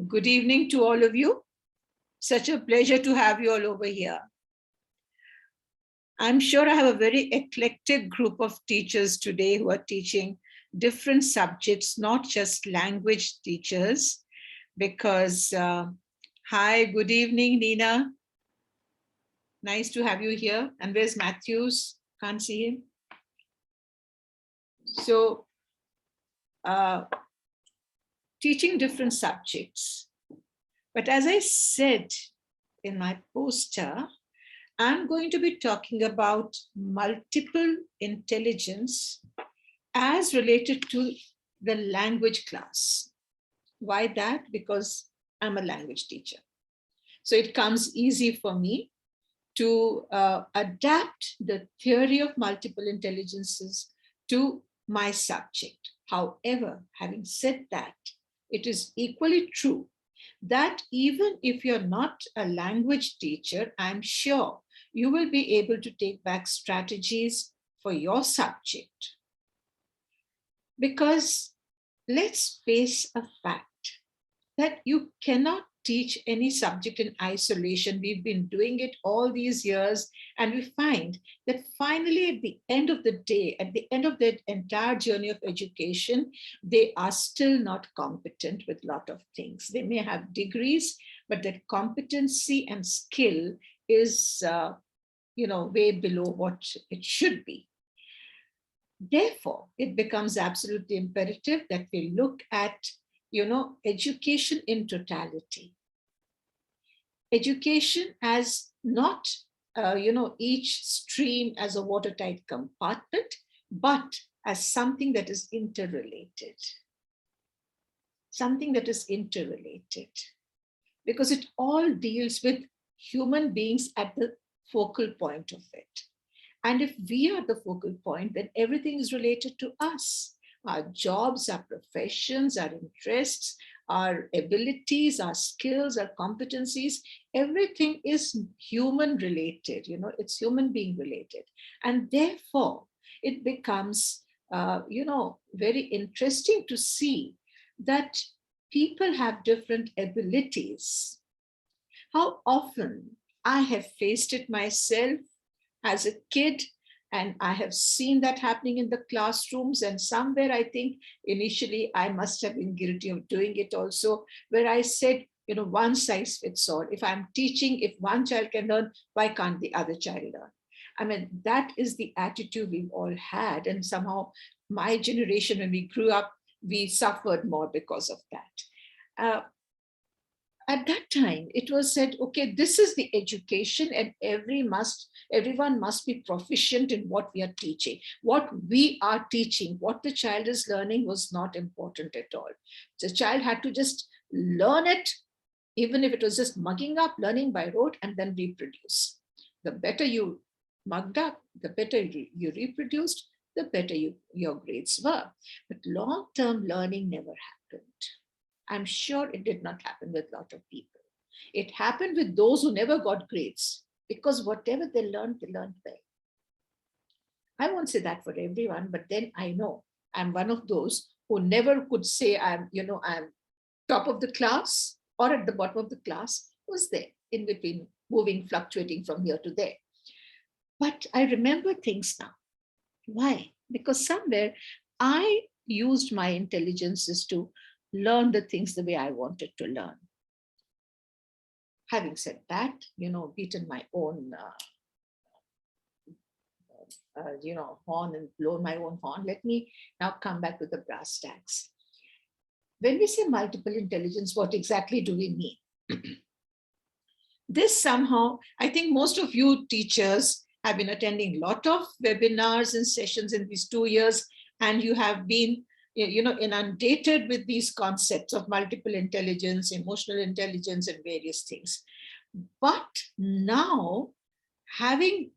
Good evening to all of you. Such a pleasure to have you all over here. I'm sure I have a very eclectic group of teachers today who are teaching different subjects, not just language teachers, because, hi, good evening, Nina. Nice to have you here. And where's Matthews? Can't see him. So, teaching different subjects. But as I said in my poster, I'm going to be talking about multiple intelligence as related to the language class. Why that? Because I'm a language teacher. So it comes easy for me to adapt the theory of multiple intelligences to my subject. However, having said that, it is equally true that even if you're not a language teacher, I'm sure you will be able to take back strategies for your subject. Because let's face a fact that you cannot teach any subject in isolation. We've been doing it all these years, and we find that finally at the end of the day, at the end of the entire journey of education, they are still not competent with a lot of things. They may have degrees, but that competency and skill is way below what it should be. Therefore, it becomes absolutely imperative that we look at education in totality. Education as not, each stream as a watertight compartment, but as something that is interrelated. Something that is interrelated. Because it all deals with human beings at the focal point of it. And if we are the focal point, then everything is related to us. Our jobs, our professions, our interests, our abilities, our skills, our competencies, everything is human related, it's human being related. And therefore, it becomes, very interesting to see that people have different abilities. How often I have faced it myself as a kid, and I have seen that happening in the classrooms, and somewhere I think initially I must have been guilty of doing it also, where I said, one size fits all. If I'm teaching, if one child can learn, why can't the other child learn? I mean, that is the attitude we've all had. And somehow my generation, when we grew up, we suffered more because of that. At that time, it was said, okay, this is the education, and everyone must be proficient in what we are teaching. What we are teaching, what the child is learning was not important at all. The child had to just learn it, even if it was just mugging up, learning by rote, and then reproduce. The better you mugged up, the better you reproduced, the better your grades were. But long-term learning never happened. I'm sure it did not happen with a lot of people. It happened with those who never got grades, because whatever they learned well. I won't say that for everyone, but then I know I'm one of those who never could say I'm top of the class or at the bottom of the class. Was there in between, moving, fluctuating from here to there. But I remember things now. Why? Because somewhere I used my intelligences to learn the things the way I wanted to learn. Having said that, beaten my own, horn and blown my own horn, let me now come back to the brass tacks. When we say multiple intelligence, what exactly do we mean? This somehow, I think most of you teachers have been attending a lot of webinars and sessions in these 2 years, and you have been inundated with these concepts of multiple intelligence, emotional intelligence, and various things. But now, having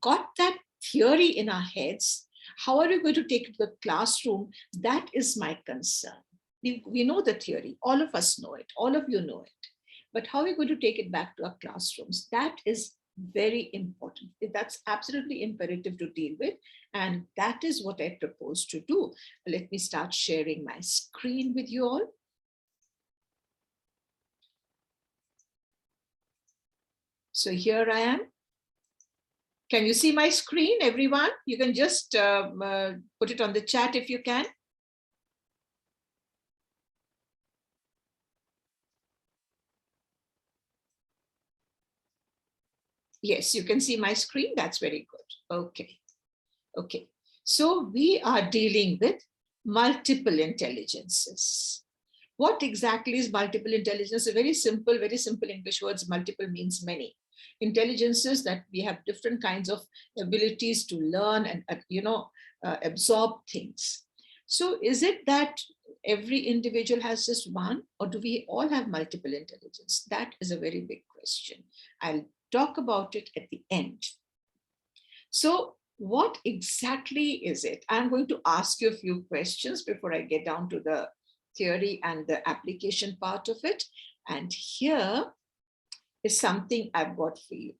got that theory in our heads, how are we going to take it to the classroom? That is my concern. We know the theory, all of us know it, all of you know it. But how are we going to take it back to our classrooms? That is very important. That's absolutely imperative to deal with. And that is what I propose to do. Let me start sharing my screen with you all. So here I am. Can you see my screen, everyone? You can just put it on the chat if you can. Yes, you can see my screen. That's very good. Okay. Okay. So we are dealing with multiple intelligences. What exactly is multiple intelligence? A very simple English words. Multiple means many. Intelligences that we have different kinds of abilities to learn and absorb things. So is it that every individual has just one, or do we all have multiple intelligence? That is a very big question. I'll talk about it at the end. So what exactly is it? I'm going to ask you a few questions before I get down to the theory and the application part of it. And here is something I've got for you.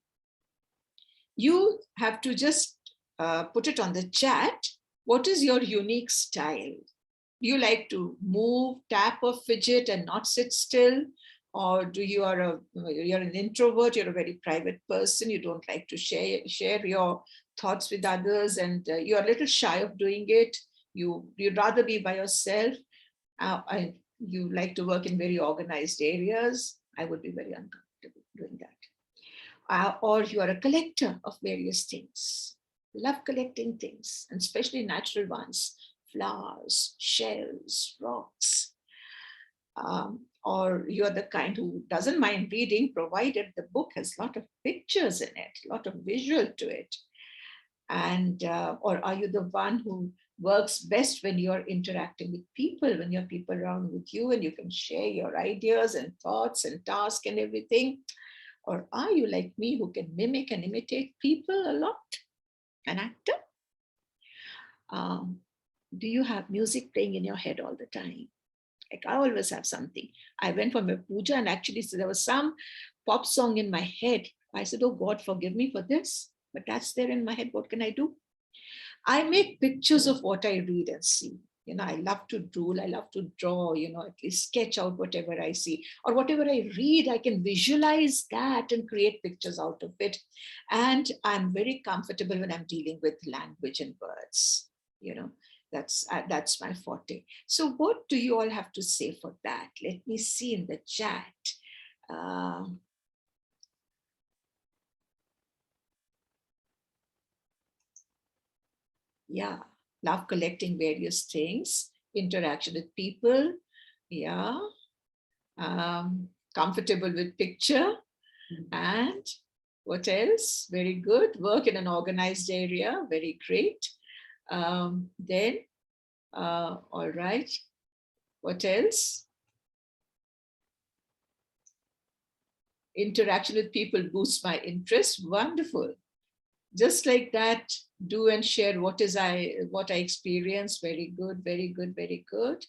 You have to just put it on the chat. What is your unique style? Do you like to move, tap, or fidget and not sit still? Or do you're an introvert, you're a very private person, you don't like to share your thoughts with others, and you're a little shy of doing it. You'd rather be by yourself. You like to work in very organized areas. I would be very uncomfortable doing that. Or you are a collector of various things. Love collecting things, and especially natural ones, flowers, shells, rocks. Or you're the kind who doesn't mind reading, provided the book has a lot of pictures in it, a lot of visual to it. And or are you the one who works best when you're interacting with people, when you have people around with you and you can share your ideas and thoughts and tasks and everything? Or are you like me, who can mimic and imitate people a lot? An actor? Do you have music playing in your head all the time? Like I always have something. I went for my puja and actually so there was some pop song in my head. I said, oh God, forgive me for this, but that's there in my head. What can I do? I make pictures of what I read and see. I love to drool. I love to draw, at least sketch out whatever I see, or whatever I read, I can visualize that and create pictures out of it. And I'm very comfortable when I'm dealing with language and words, that's my forte. So what do you all have to say for that? Let me see in the chat. Yeah, love collecting various things, interaction with people. Yeah, comfortable with picture. And what else? Very good. Work in an organized area. Very great. Then, all right. What else? Interaction with people boosts my interest. Wonderful. Just like that, do and share what I experience. Very good, very good, very good.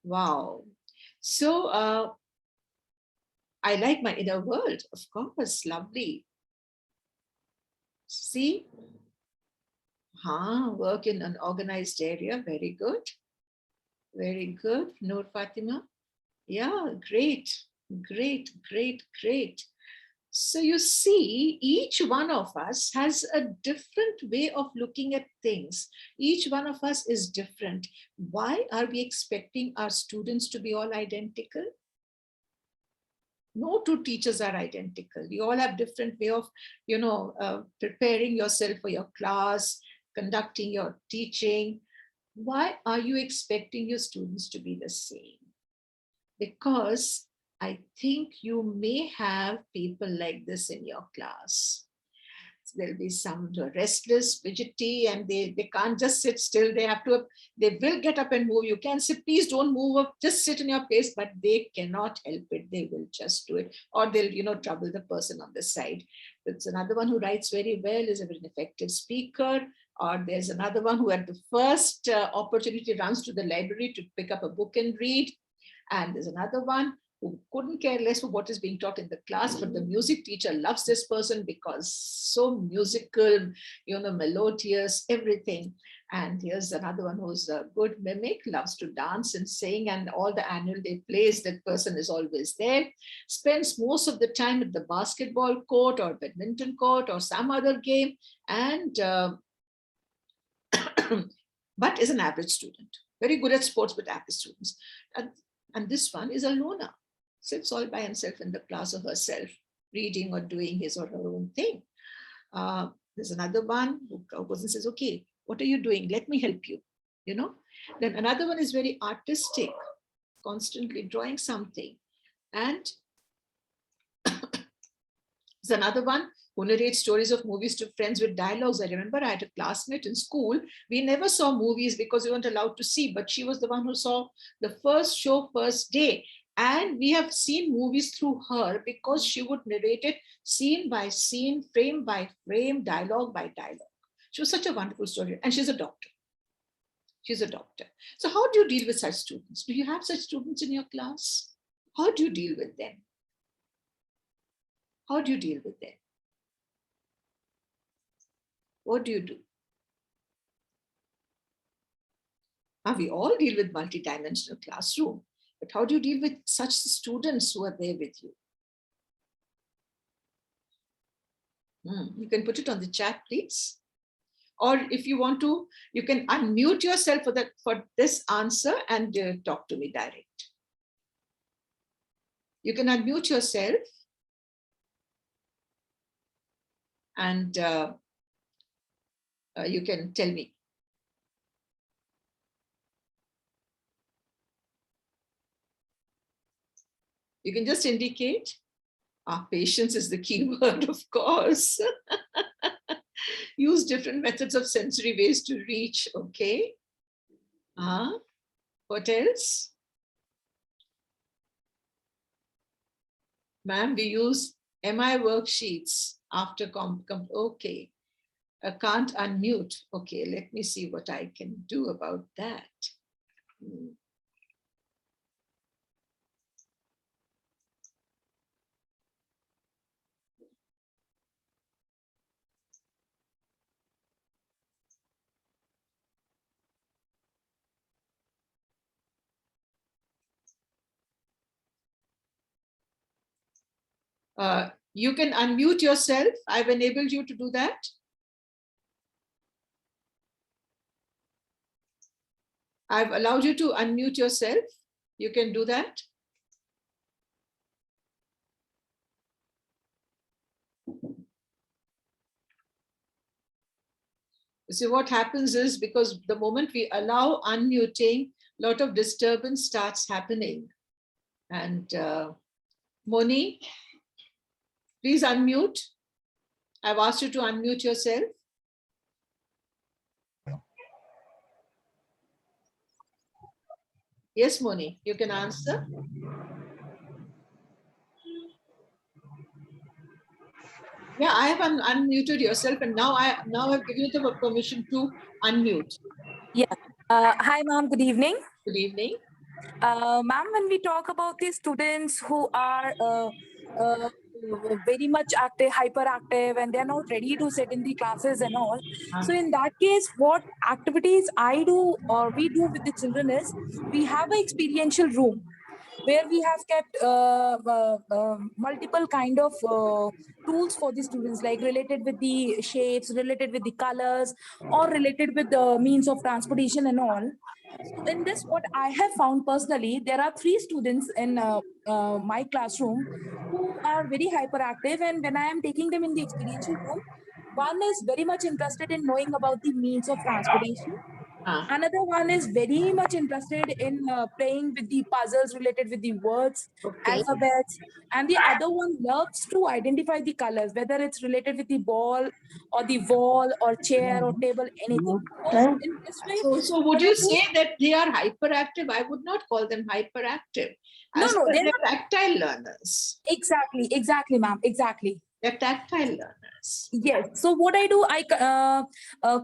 Wow. So I like my inner world, of course, lovely. See, work in an organized area, very good. Very good, Noor Fatima. Yeah, great, great, great, great. So you see, each one of us has a different way of looking at things. Each one of us is different. Why are we expecting our students to be all identical? No two teachers are identical. You all have different way of, preparing yourself for your class, conducting your teaching. Why are you expecting your students to be the same? Because I think you may have people like this in your class. There'll be some restless, fidgety, and they can't just sit still. They will get up and move. You can say, please don't move up, just sit in your place, but they cannot help it. They will just do it. Or they'll, trouble the person on the side. There's another one who writes very well, is a very effective speaker. Or there's another one who at the first opportunity runs to the library to pick up a book and read. And there's another one who couldn't care less for what is being taught in the class, but the music teacher loves this person because so musical, melodious, everything. And here's another one who's a good mimic, loves to dance and sing, and all the annual day plays, that person is always there. Spends most of the time at the basketball court or badminton court or some other game, and but is an average student. Very good at sports, but average students. And this one is a loner, sits all by himself in the class or herself, reading or doing his or her own thing. There's another one who goes and says, okay, what are you doing? Let me help you, you know. Then another one is very artistic, constantly drawing something. And there's another one who narrates stories of movies to friends with dialogues. I remember I had a classmate in school. We never saw movies because we weren't allowed to see, but she was the one who saw the first show, first day. And we have seen movies through her because she would narrate it scene by scene, frame by frame, dialogue by dialogue. She was such a wonderful story. And she's a doctor. She's a doctor. So how do you deal with such students? Do you have such students in your class? How do you deal with them? How do you deal with them? What do you do? Now, we all deal with multidimensional classroom, but how do you deal with such students who are there with you? You can put it on the chat, please. Or if you want to, you can unmute yourself for this answer and talk to me direct. You can unmute yourself and you can tell me. You can just indicate. Patience is the key word, of course. Use different methods of sensory ways to reach. Okay. What else? Ma'am, we use MI worksheets after okay. Can't unmute. Okay, let me see what I can do about that. You can unmute yourself. I've enabled you to do that. I've allowed you to unmute yourself. You can do that. See, what happens is, because the moment we allow unmuting, a lot of disturbance starts happening. And Moni, please unmute. I've asked you to unmute yourself. Yes, Moni, you can answer. Yeah, I have unmuted yourself, and now I've given you the permission to unmute. Yeah. Hi, ma'am. Good evening. Good evening. Ma'am, when we talk about the students who are very much active, hyperactive, and they're not ready to sit in the classes and all. So in that case, what activities I do or we do with the children is, we have an experiential room where we have kept multiple kind of tools for the students, like related with the shapes, related with the colors, or related with the means of transportation and all. So in this, what I have found personally, there are 3 students in my classroom who are very hyperactive, and when I am taking them in the experiential room, one is very much interested in knowing about the means of transportation. Another one is very much interested in playing with the puzzles related with the words, alphabets, and the other one loves to identify the colors, whether it's related with the ball or the wall or chair or table, anything. So in this way, so would you say that they are hyperactive? I would not call them hyperactive. No, They're not tactile learners. Exactly, ma'am, exactly. They're tactile learners. Yes. So what I do, I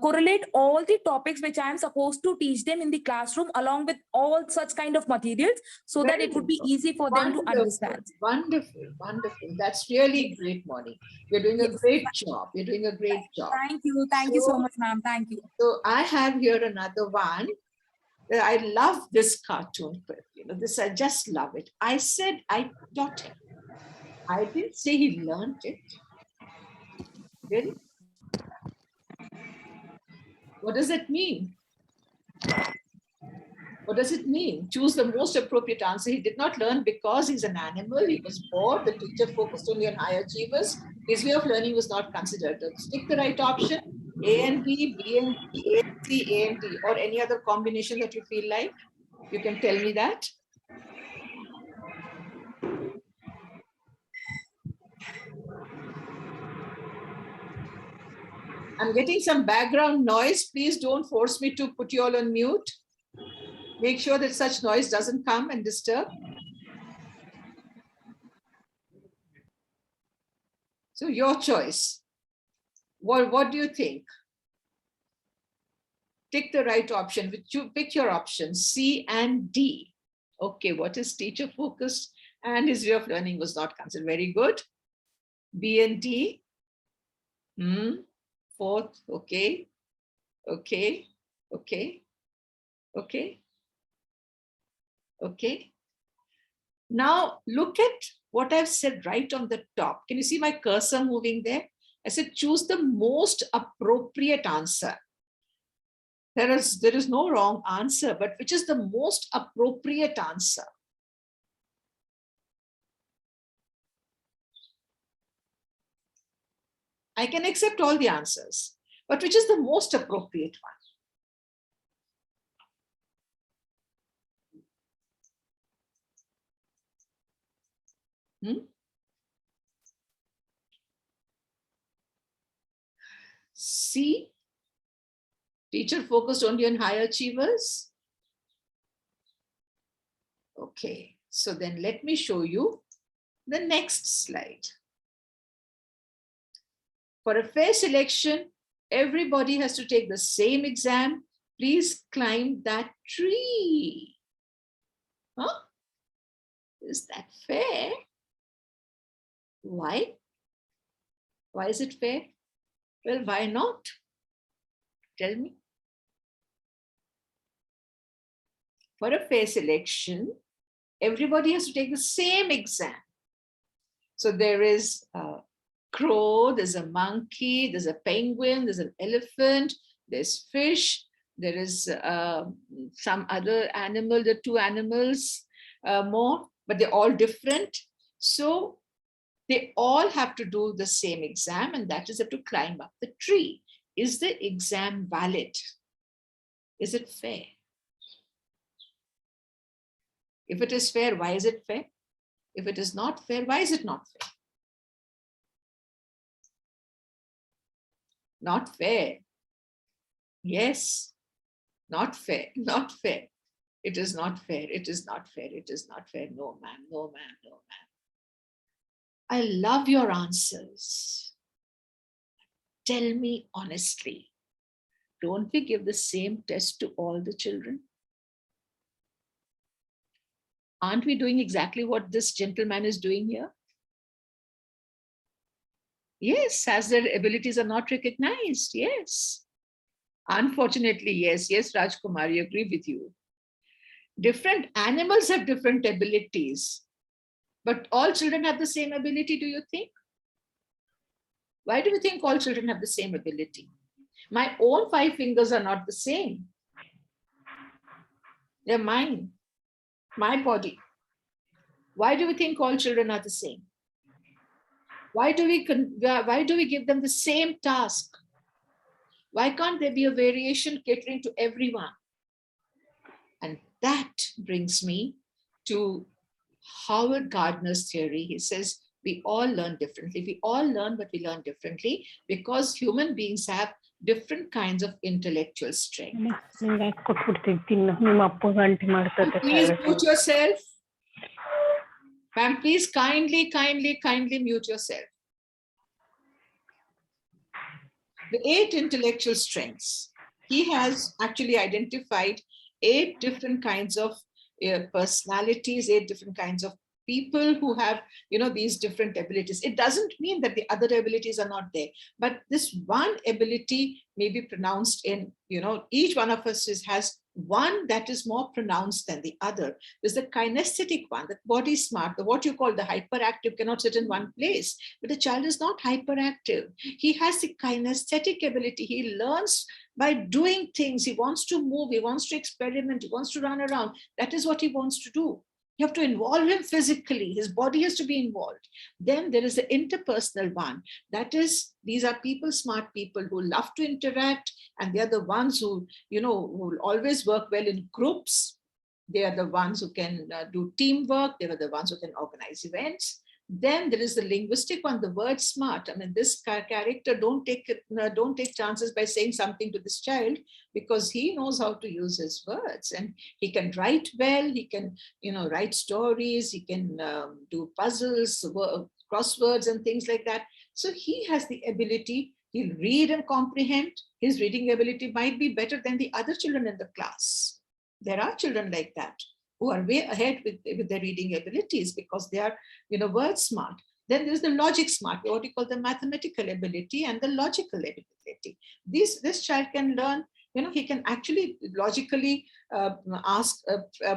correlate all the topics which I am supposed to teach them in the classroom along with all such kind of materials, so that it would be easy for them to understand. Wonderful, wonderful. That's really great, Moni. You're doing a great job. You're doing a great job. Thank you. Thank you so much, ma'am. Thank you. So I have here another one. I love this cartoon clip. You know, this, I just love it. I said I taught him. I didn't say he learned it. Really? What does it mean? What does it mean? Choose the most appropriate answer. He did not learn because he's an animal. He was bored. The teacher focused only on high achievers. His way of learning was not considered. Stick the right option. A and B, B and B, A and C, A and D, or any other combination that you feel like. You can tell me that. I'm getting some background noise. Please don't force me to put you all on mute. Make sure that such noise doesn't come and disturb. So your choice. What do you think? Pick the right option. Pick your options, C and D. Okay, what is teacher focused and his way of learning was not considered. Very good. B and D. Fourth, okay. Okay, okay, okay. Okay. Now look at what I've said right on the top. Can you see my cursor moving there? I said choose the most appropriate answer. There is no wrong answer, but which is the most appropriate answer? I can accept all the answers, but which is the most appropriate one? C, teacher focused only on high achievers. Okay, so then let me show you the next slide. For a fair selection, everybody has to take the same exam. Please climb that tree. Huh? Is that fair? Why? Why is it fair? Well, why not? Tell me. For a fair selection, everybody has to take the same exam. So there is a crow, there's a monkey, there's a penguin, there's an elephant, there's fish, there is some other animal, the two animals more, but they're all different. So they all have to do the same exam, and that is have to climb up the tree. Is the exam valid? Is it fair? If it is fair, why is it fair? If it is not fair, why is it not fair? Not fair. Yes, not fair, not fair. It is not fair, it is not fair, it is not fair. No, ma'am, no, ma'am, no, ma'am. I love your answers. Tell me honestly, don't we give the same test to all the children? Aren't we doing exactly what this gentleman is doing here? Yes, as their abilities are not recognized. Yes. Unfortunately, yes. Yes, Rajkumar, I agree with you. Different animals have different abilities, but all children have the same ability, do you think? Why do you think all children have the same ability? My own 5 fingers are not the same. They're mine, my body. Why do we think all children are the same? Why do we give them the same task? Why can't there be a variation catering to everyone? And that brings me to Howard Gardner's theory. He says, we all learn differently. We all learn, but we learn differently because human beings have different kinds of intellectual strength. Please mute yourself. Ma'am, please kindly mute yourself. The 8 intellectual strengths. He has actually identified 8 different kinds of personalities, 8 different kinds of people who have, these different abilities. It doesn't mean that the other abilities are not there, but this one ability may be pronounced in, each one of us has one that is more pronounced than the other. There's the kinesthetic one, the body smart, the what you call the hyperactive cannot sit in one place. But the child is not hyperactive. He has the kinesthetic ability. He learns by doing things. He wants to move, he wants to experiment, he wants to run around. That is what he wants to do. You have to involve him physically. His body has to be involved. Then there is the interpersonal one. That is, these are people, smart people who love to interact, and they are the ones who, who always work well in groups. They are the ones who can do teamwork. They are the ones who can organize events. Then there is the linguistic one, the word smart. I mean, this character don't take chances by saying something to this child, because he knows how to use his words, and he can write well. He can, write stories. He can do puzzles, crosswords, and things like that. So he has the ability. He'll read and comprehend. His reading ability might be better than the other children in the class. There are children like that who are way ahead with their reading abilities because they are, word smart. Then there's the logic smart, what you call the mathematical ability and the logical ability. This child can learn, he can actually logically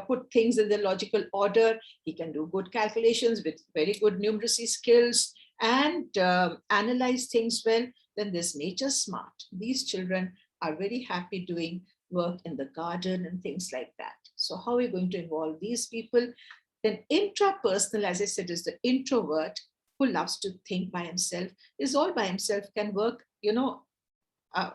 put things in the logical order. He can do good calculations with very good numeracy skills and analyze things well. Then there's nature smart. These children are very happy doing work in the garden and things like that. So how are we going to involve these people? Then intrapersonal, as I said, is the introvert who loves to think by himself, is all by himself, can work,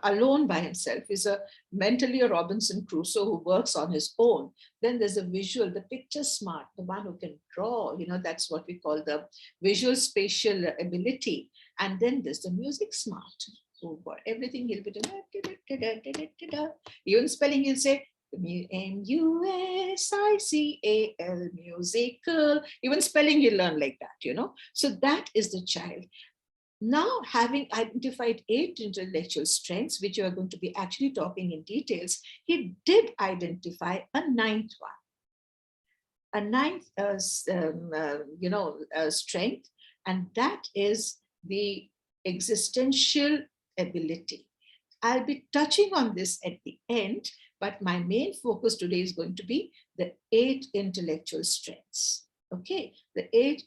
alone by himself, is mentally a Robinson Crusoe who works on his own. Then there's a visual, the picture smart, the one who can draw, that's what we call the visual spatial ability. And then there's the music smart. So for everything he'll be doing, even spelling he'll say musical, musical. Even spelling he'll learn like that, So that is the child. Now, having identified 8 intellectual strengths, which you are going to be actually talking in details, he did identify a 9th one. A 9th, strength, and that is the existential ability. I'll be touching on this at the end, but my main focus today is going to be the 8 intellectual strengths. Okay, the 8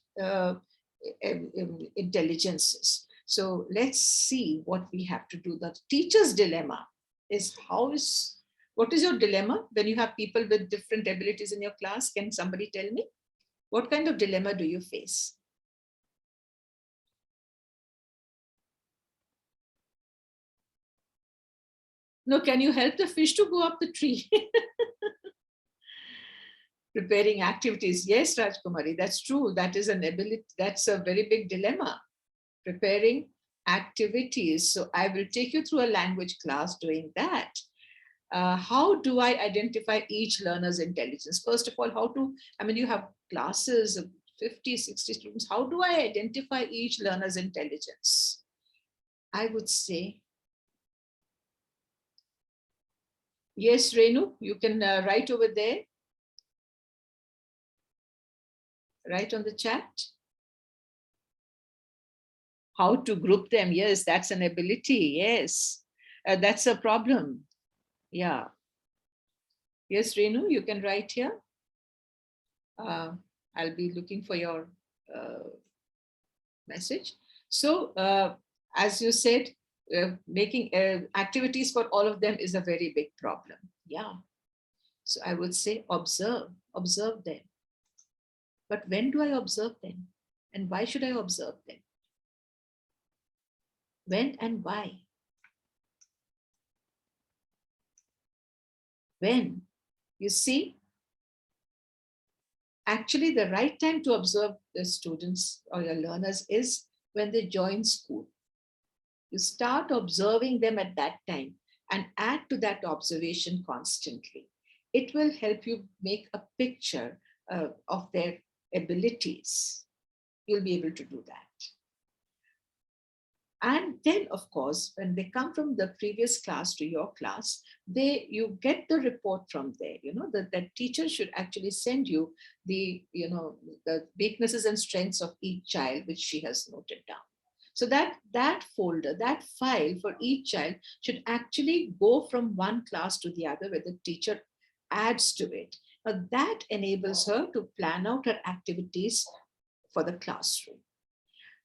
intelligences. So let's see what we have to do. The teacher's dilemma is what is your dilemma when you have people with different abilities in your class? Can somebody tell me? What kind of dilemma do you face? No, can you help the fish to go up the tree? Preparing activities. Yes, Rajkumari, that's true. That is an ability. That's a very big dilemma. Preparing activities. So I will take you through a language class doing that. How do I identify each learner's intelligence? First of all, you have classes of 50, 60 students. How do I identify each learner's intelligence? I would say, yes, Renu, you can write over there. Write on the chat. How to group them. Yes, that's an ability. Yes, that's a problem. Yeah. Yes, Renu, you can write here. I'll be looking for your message. So, as you said, making activities for all of them is a very big problem. Yeah. So I would say observe them. But when do I observe them? And why should I observe them? When and why? When? You see, actually the right time to observe the students or your learners is when they join school. You start observing them at that time and add to that observation constantly. It will help you make a picture of their abilities. You'll be able to do that. And then, of course, when they come from the previous class to your class, you get the report from there. That teacher should actually send you the weaknesses and strengths of each child, which she has noted down. So that folder, that file for each child should actually go from one class to the other, where the teacher adds to it. Now that enables her to plan out her activities for the classroom.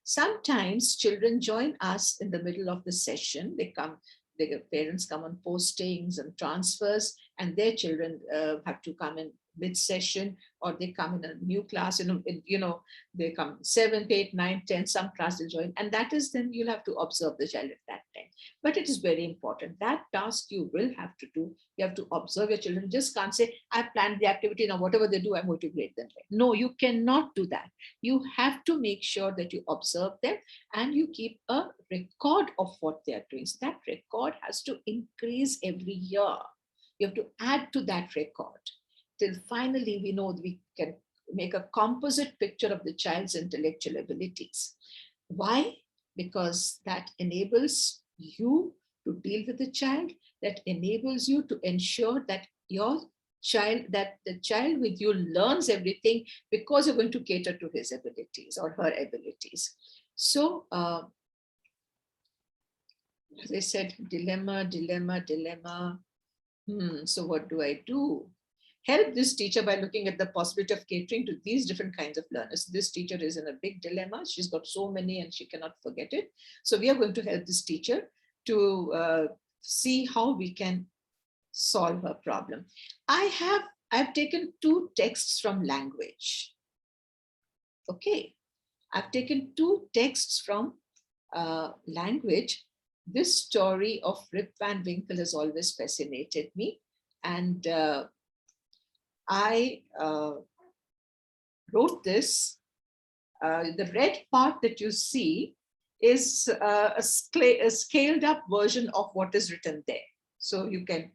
Sometimes children join us in the middle of the session. Their parents come on postings and transfers, and their children have to come in mid-session, or they come in a new class, they come 7th, 8th, 9th, 10th, some class will join. And that is, then you'll have to observe the child at that time. But it is very important. That task you will have to do. You have to observe your children. Just can't say, I planned the activity, now whatever they do, I'm going to grade them. No, you cannot do that. You have to make sure that you observe them and you keep a record of what they are doing. So that record has to increase every year. You have to add to that record till finally we know that we can make a composite picture of the child's intellectual abilities. Why? Because that enables you to deal with the child, that enables you to ensure that the child with you learns everything, because you're going to cater to his abilities or her abilities. So, as I said, dilemma. So what do I do? Help this teacher by looking at the possibility of catering to these different kinds of learners. This teacher is in a big dilemma. She's got so many and she cannot forget it. So we are going to help this teacher to see how we can solve her problem. I've taken 2 texts from language. Okay, I've taken 2 texts from language. This story of Rip Van Winkle has always fascinated me. And I wrote this. The red part that you see is a scaled up version of what is written there. So you can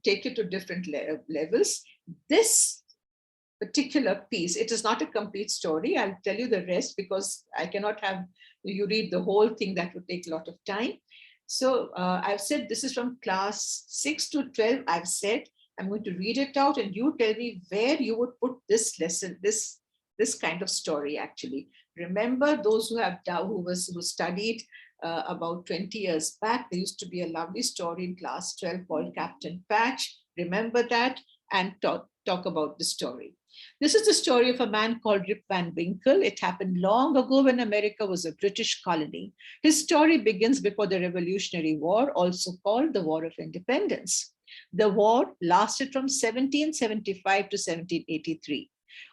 take it to different levels. This particular piece, it is not a complete story. I'll tell you the rest because I cannot have you read the whole thing. That would take a lot of time. So I've said this is from class 6 to 12. I've said I'm going to read it out and you tell me where you would put this lesson, this kind of story actually. Remember, those who studied about 20 years back, there used to be a lovely story in class 12 called Captain Patch. Remember that and talk about the story. This is the story of a man called Rip Van Winkle. It happened long ago when America was a British colony. His story begins before the Revolutionary War, also called the War of Independence. The war lasted from 1775 to 1783,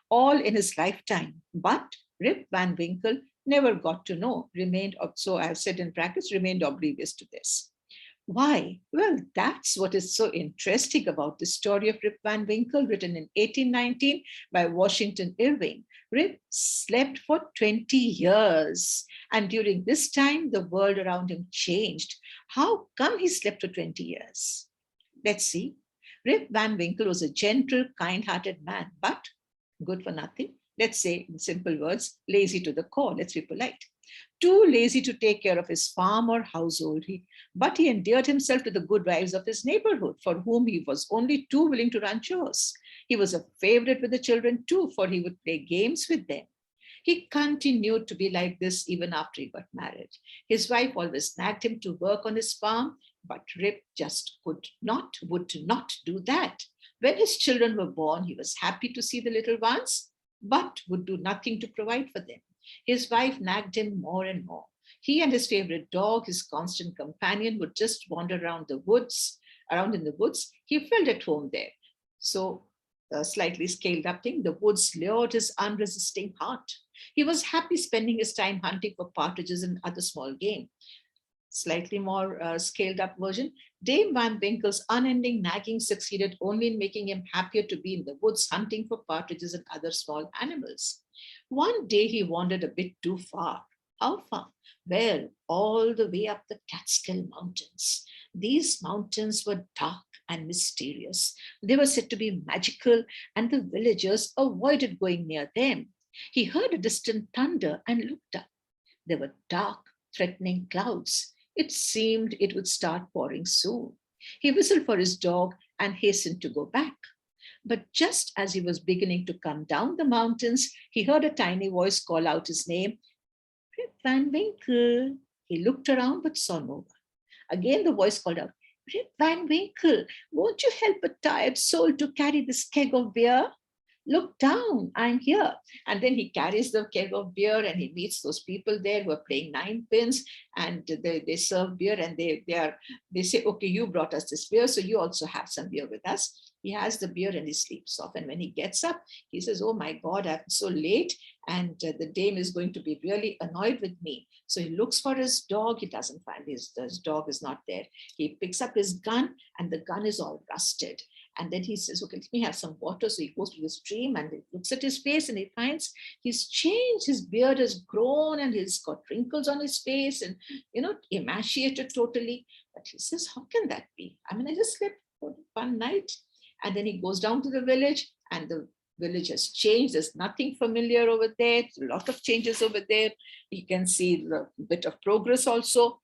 all in his lifetime. But Rip Van Winkle never got to know, so I've said in brackets, remained oblivious to this. Why? Well, that's what is so interesting about the story of Rip Van Winkle, written in 1819 by Washington Irving. Rip slept for 20 years, and during this time, the world around him changed. How come he slept for 20 years? Let's see. Rip Van Winkle was a gentle, kind-hearted man, but good for nothing. Let's say, in simple words, lazy to the core. Let's be polite. Too lazy to take care of his farm or household, but he endeared himself to the good wives of his neighborhood, for whom he was only too willing to run chores. He was a favorite with the children too, for he would play games with them. He continued to be like this even after he got married. His wife always nagged him to work on his farm, but Rip just would not do that. When his children were born, he was happy to see the little ones, but would do nothing to provide for them. His wife nagged him more and more. He and his favorite dog, his constant companion, would just wander around in the woods. He felt at home there. So, slightly scaled up thing, the woods lured his unresisting heart. He was happy spending his time hunting for partridges and other small game. Slightly more scaled up version, Dame Van Winkle's unending nagging succeeded only in making him happier to be in the woods hunting for partridges and other small animals. One day he wandered a bit too far. How far? Well, all the way up the Catskill Mountains. These mountains were dark and mysterious. They were said to be magical, and the villagers avoided going near them. He heard a distant thunder and looked up. There were dark, threatening clouds. It seemed it would start pouring soon. He whistled for his dog and hastened to go back. But just as he was beginning to come down the mountains, he heard a tiny voice call out his name, Rip Van Winkle. He looked around but saw no one. Again, the voice called out, Rip Van Winkle, won't you help a tired soul to carry this keg of beer? Look down, I'm here. And then he carries the keg of beer and he meets those people there who are playing nine pins, and they serve beer, and they say, okay, you brought us this beer, so you also have some beer with us. He has the beer and he sleeps off. And when he gets up, he says, oh my God, I'm so late, and the dame is going to be really annoyed with me. So he looks for his dog. He doesn't find his dog is not there. He picks up his gun, and the gun is all rusted. And then he says, okay, let me have some water. So he goes to the stream and he looks at his face and he finds he's changed. His beard has grown and he's got wrinkles on his face and, emaciated totally. But he says, how can that be? I mean, I just slept for one night. And then he goes down to the village, and the village has changed. There's nothing familiar over there. A lot of changes over there. You can see a bit of progress also.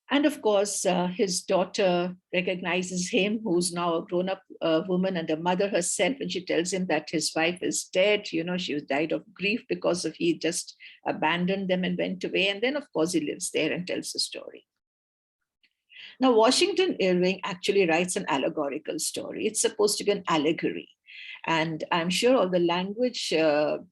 And of course, his daughter recognizes him, who's now a grown-up woman and a mother herself, and she tells him that his wife is dead. She died of grief because he just abandoned them and went away. And then, of course, he lives there and tells the story. Now, Washington Irving actually writes an allegorical story. It's supposed to be an allegory. And I'm sure all the language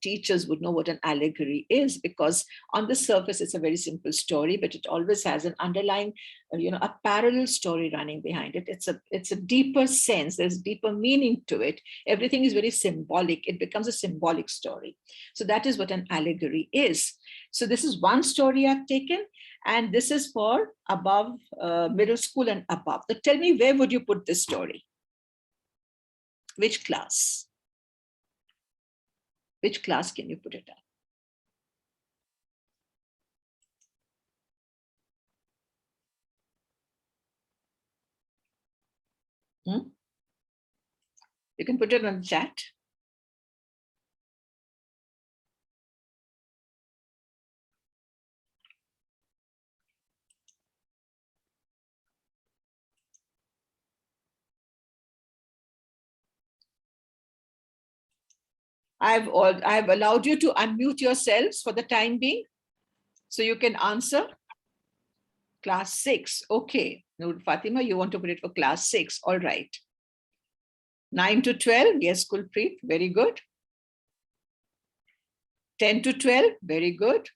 teachers would know what an allegory is, because on the surface, it's a very simple story, but it always has an underlying, a parallel story running behind it. It's a deeper sense. There's deeper meaning to it. Everything is very symbolic. It becomes a symbolic story. So that is what an allegory is. So this is one story I've taken, and this is for above middle school and above. So tell me, where would you put this story? Which class? Which class can you put it up? You can put it on the chat. I've allowed you to unmute yourselves for the time being, so you can answer. Class 6, okay. No, Fatima, you want to put it for class 6, all right. 9 to 12, yes, Kulpreet, very good. 10 to 12, very good.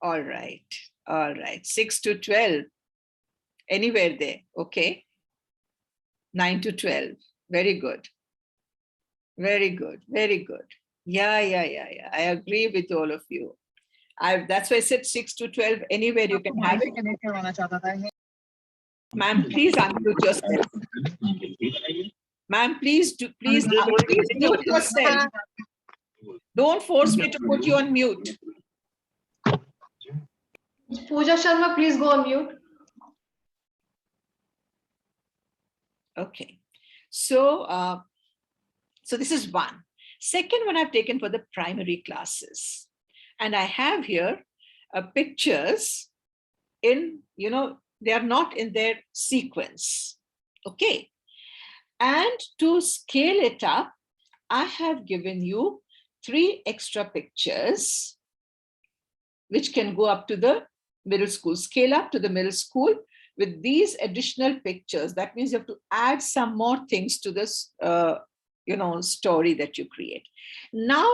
All right. 6 to 12, anywhere there, okay. 9 to 12, very good. Very good. Yeah. I agree with all of you. That's why I said 6 to 12, anywhere you can have it. Ma'am, please unmute yourself. Ma'am, please mute yourself. Don't force me to put you on mute. Pooja Sharma, please go on mute. Okay. So this is one. Second one I've taken for the primary classes. And I have here pictures in, they are not in their sequence. Okay. And to scale it up, I have given you 3 extra pictures, which can go up to the middle school, scale up to the middle school with these additional pictures. That means you have to add some more things to this, story that you create. Now,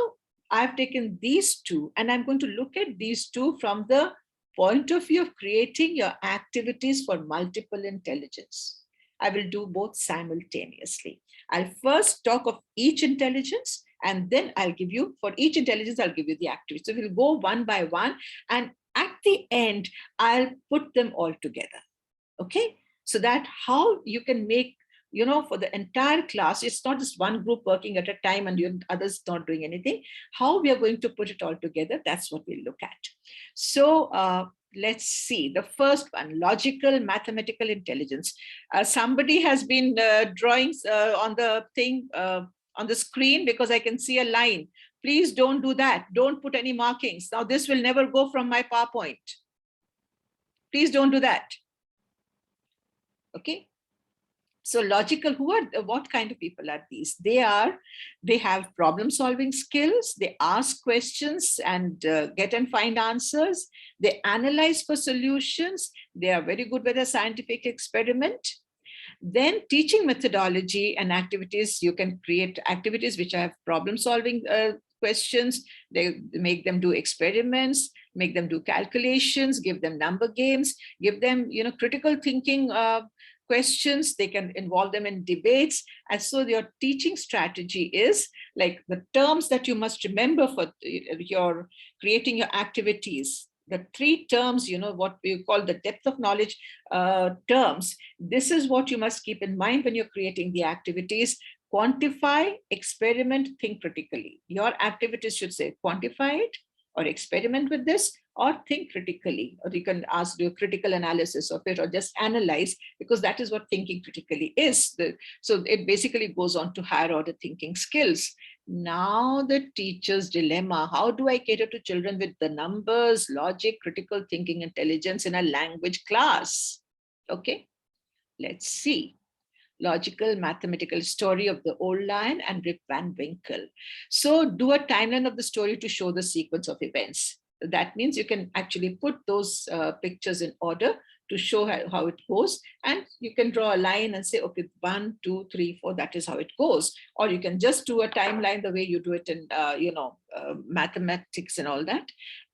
I've taken these 2, and I'm going to look at these 2 from the point of view of creating your activities for multiple intelligence. I will do both simultaneously. I'll first talk of each intelligence, and then I'll give you, for each intelligence, I'll give you the activity. So we'll go one by one, and at the end, I'll put them all together. Okay? So that how you can make, for the entire class, it's not just one group working at a time and others not doing anything. How we are going to put it all together, that's what we'll look at. So let's see. The first one, logical mathematical intelligence. Somebody has been drawing on the thing, on the screen because I can see a line. Please don't do that. Don't put any markings. Now this will never go from my PowerPoint. Please don't do that. Okay. So logical, what kind of people are these? They have problem solving skills. They ask questions and get and find answers. They analyze for solutions. They are very good with a scientific experiment. Then teaching methodology and activities, you can create activities which have problem solving questions. They make them do experiments, make them do calculations, give them number games, give them, critical thinking questions. They can involve them in debates. And so your teaching strategy is like the terms that you must remember for your creating your activities. The 3 terms, what we call the depth of knowledge terms. This is what you must keep in mind when you're creating the activities. Quantify, experiment, think critically. Your activities should say quantify it, or experiment with this, or think critically, or you can do a critical analysis of it, or just analyze, because that is what thinking critically is. So it basically goes on to higher order thinking skills. Now the teacher's dilemma: how do I cater to children with the numbers, logic, critical thinking, intelligence in a language class? Okay, let's see. Logical mathematical story of the old lion and Rip Van Winkle. So do a timeline of the story to show the sequence of events. That means you can actually put those pictures in order to show how it goes, and you can draw a line and say, okay, 1, 2, 3, 4, that is how it goes. Or you can just do a timeline the way you do it in mathematics and all that,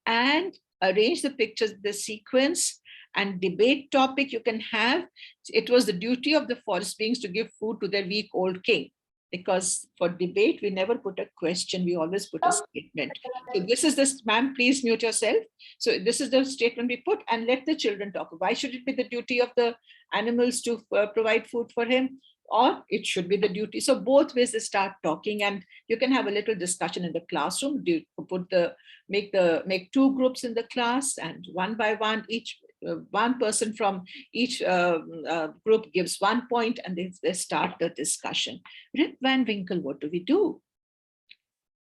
and arrange the pictures, the sequence. And debate topic you can have: it was the duty of the forest beings to give food to their weak old king. Because for debate, we never put a question, we always put a statement. So this is this, ma'am, please mute yourself. So this is the statement we put, and let the children talk. Why should it be the duty of the animals to provide food for him? Or it should be the duty. So both ways they start talking, and you can have a little discussion in the classroom. Make 2 groups in the class, and one by one, each one person from each group gives 1 point, and they start the discussion. Rip Van Winkle, what do we do?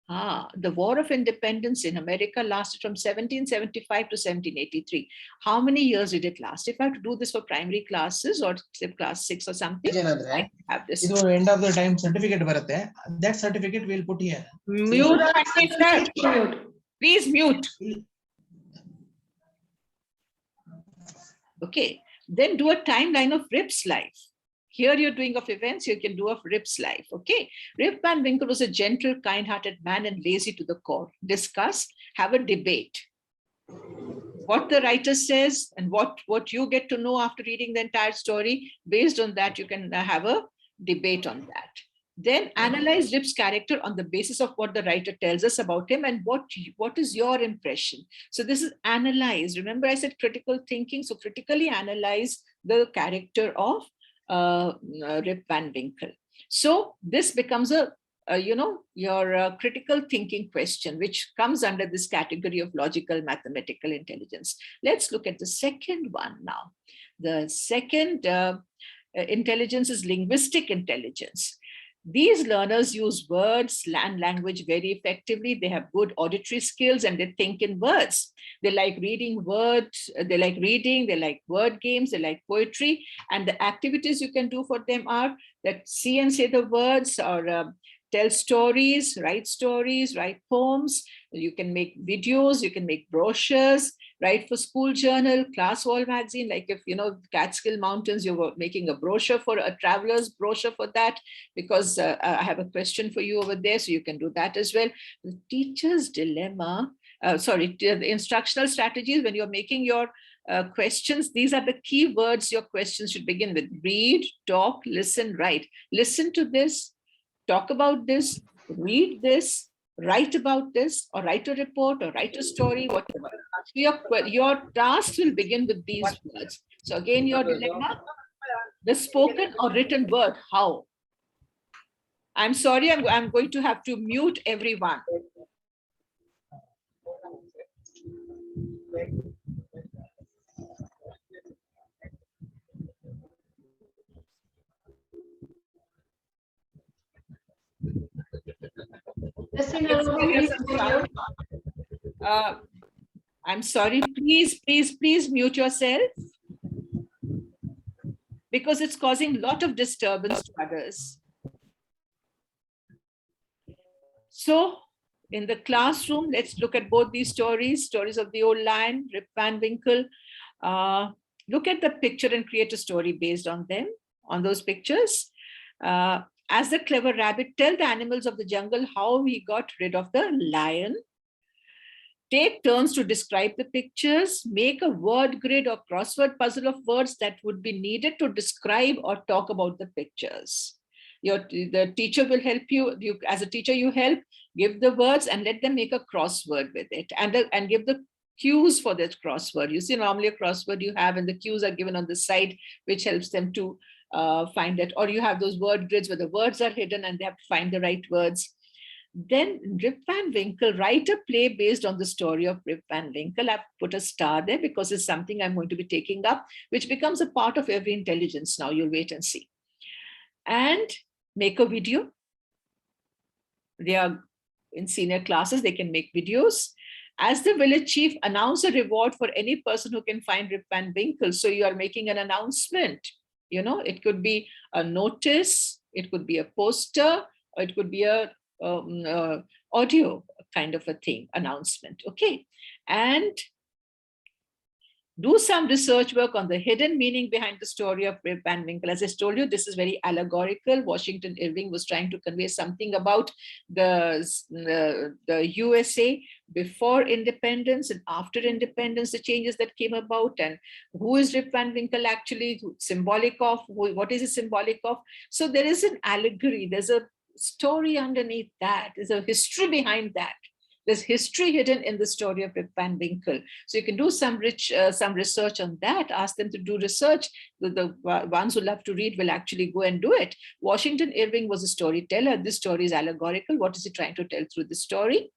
The War of Independence in America lasted from 1775 to 1783. How many years did it last? If I have to do this for primary classes or class 6 or something, I have this. End of the time certificate baratte. That certificate we'll put here. Mute. Please mute. Okay, then do a timeline of Rip's life. Here you're doing of events, you can do of Rip's life. Okay, Rip Van Winkle was a gentle, kind-hearted man and lazy to the core. Discuss, have a debate. What the writer says and what you get to know after reading the entire story, based on that, you can have a debate on that. Then analyze Rip's character on the basis of what the writer tells us about him, and what is your impression. So this is analyze. Remember I said critical thinking. So critically analyze the character of Rip Van Winkle. So this becomes your critical thinking question, which comes under this category of logical mathematical intelligence. Let's look at the second one now. The second intelligence is linguistic intelligence. These learners use words and language very effectively. They have good auditory skills and they think in words. They like reading words, they like reading, they like word games, they like poetry. And the activities you can do for them are that see and say the words, or tell stories, write poems. You can make videos, you can make brochures, write for school journal, class wall magazine. Like if, Catskill Mountains, you were making a brochure for a traveler's brochure for that, because I have a question for you over there. So you can do that as well. The teacher's dilemma, the instructional strategies, when you're making your questions, these are the key words your questions should begin with. Read, talk, listen, write. Listen to this, talk about this, read this, write about this, or write a report, or write a story, whatever. Your task will begin with these words. So again, your dilemma, the spoken or written word, how? I'm sorry, I'm going to have to mute everyone. Yasin Harun, please go on mute. I'm sorry, please mute yourself, because it's causing a lot of disturbance to others. So in the classroom, let's look at both these stories of the old lion, Rip Van Winkle. Look at the picture and create a story based on them, on those pictures. As the clever rabbit, tell the animals of the jungle how he got rid of the lion. Take turns to describe the pictures. Make a word grid or crossword puzzle of words that would be needed to describe or talk about the pictures. The teacher will help you. As a teacher, you help, give the words and let them make a crossword with it, and give the cues for that crossword. You see, normally a crossword you have, and the cues are given on the side, which helps them to find it. Or you have those word grids where the words are hidden and they have to find the right words. Then Rip Van Winkle, write a play based on the story of Rip Van Winkle. I've put a star there because it's something I'm going to be taking up, which becomes a part of every intelligence now. You'll wait and see. And make a video. They are in senior classes, they can make videos. As the village chief, announce a reward for any person who can find Rip Van Winkle. So you are making an announcement. You know, it could be a notice, it could be a poster, or it could be a audio kind of a thing, announcement. Okay. And do some research work on the hidden meaning behind the story of Rip Van Winkle. As I told you, this is very allegorical. Washington Irving was trying to convey something about the USA before independence and after independence, the changes that came about, and who is Rip Van Winkle actually symbolic of, what is it symbolic of? So there is an allegory, there's a story underneath that, there's a history behind that. There's history hidden in the story of Rip Van Winkle. So you can do some research on that, ask them to do research. The ones who love to read will actually go and do it. Washington Irving was a storyteller. This story is allegorical. What is he trying to tell through the story?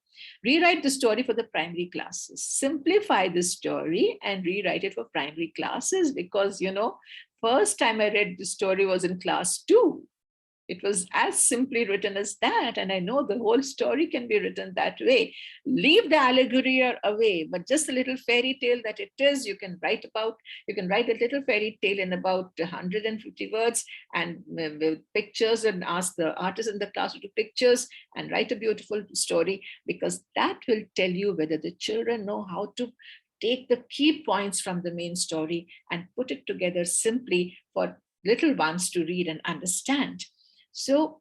Rewrite the story for the primary classes. Simplify the story and rewrite it for primary classes, because, you know, first time I read the story was in class 2. It was as simply written as that. And I know the whole story can be written that way. Leave the allegory away, but just a little fairy tale that it is, you can write about. You can write a little fairy tale in about 150 words and with pictures, and ask the artist in the class to do pictures and write a beautiful story, because that will tell you whether the children know how to take the key points from the main story and put it together simply for little ones to read and understand. So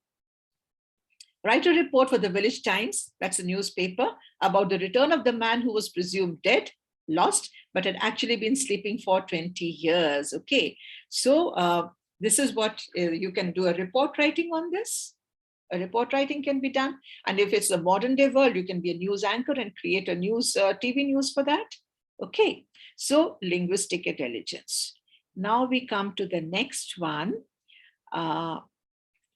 write a report for the Village Times, that's a newspaper, about the return of the man who was presumed dead, lost, but had actually been sleeping for 20 years. Okay, so this is what you can do, a report writing on this. A report writing can be done. And if it's the modern day world, you can be a news anchor and create a news, TV news for that. Okay, so linguistic intelligence. Now we come to the next one.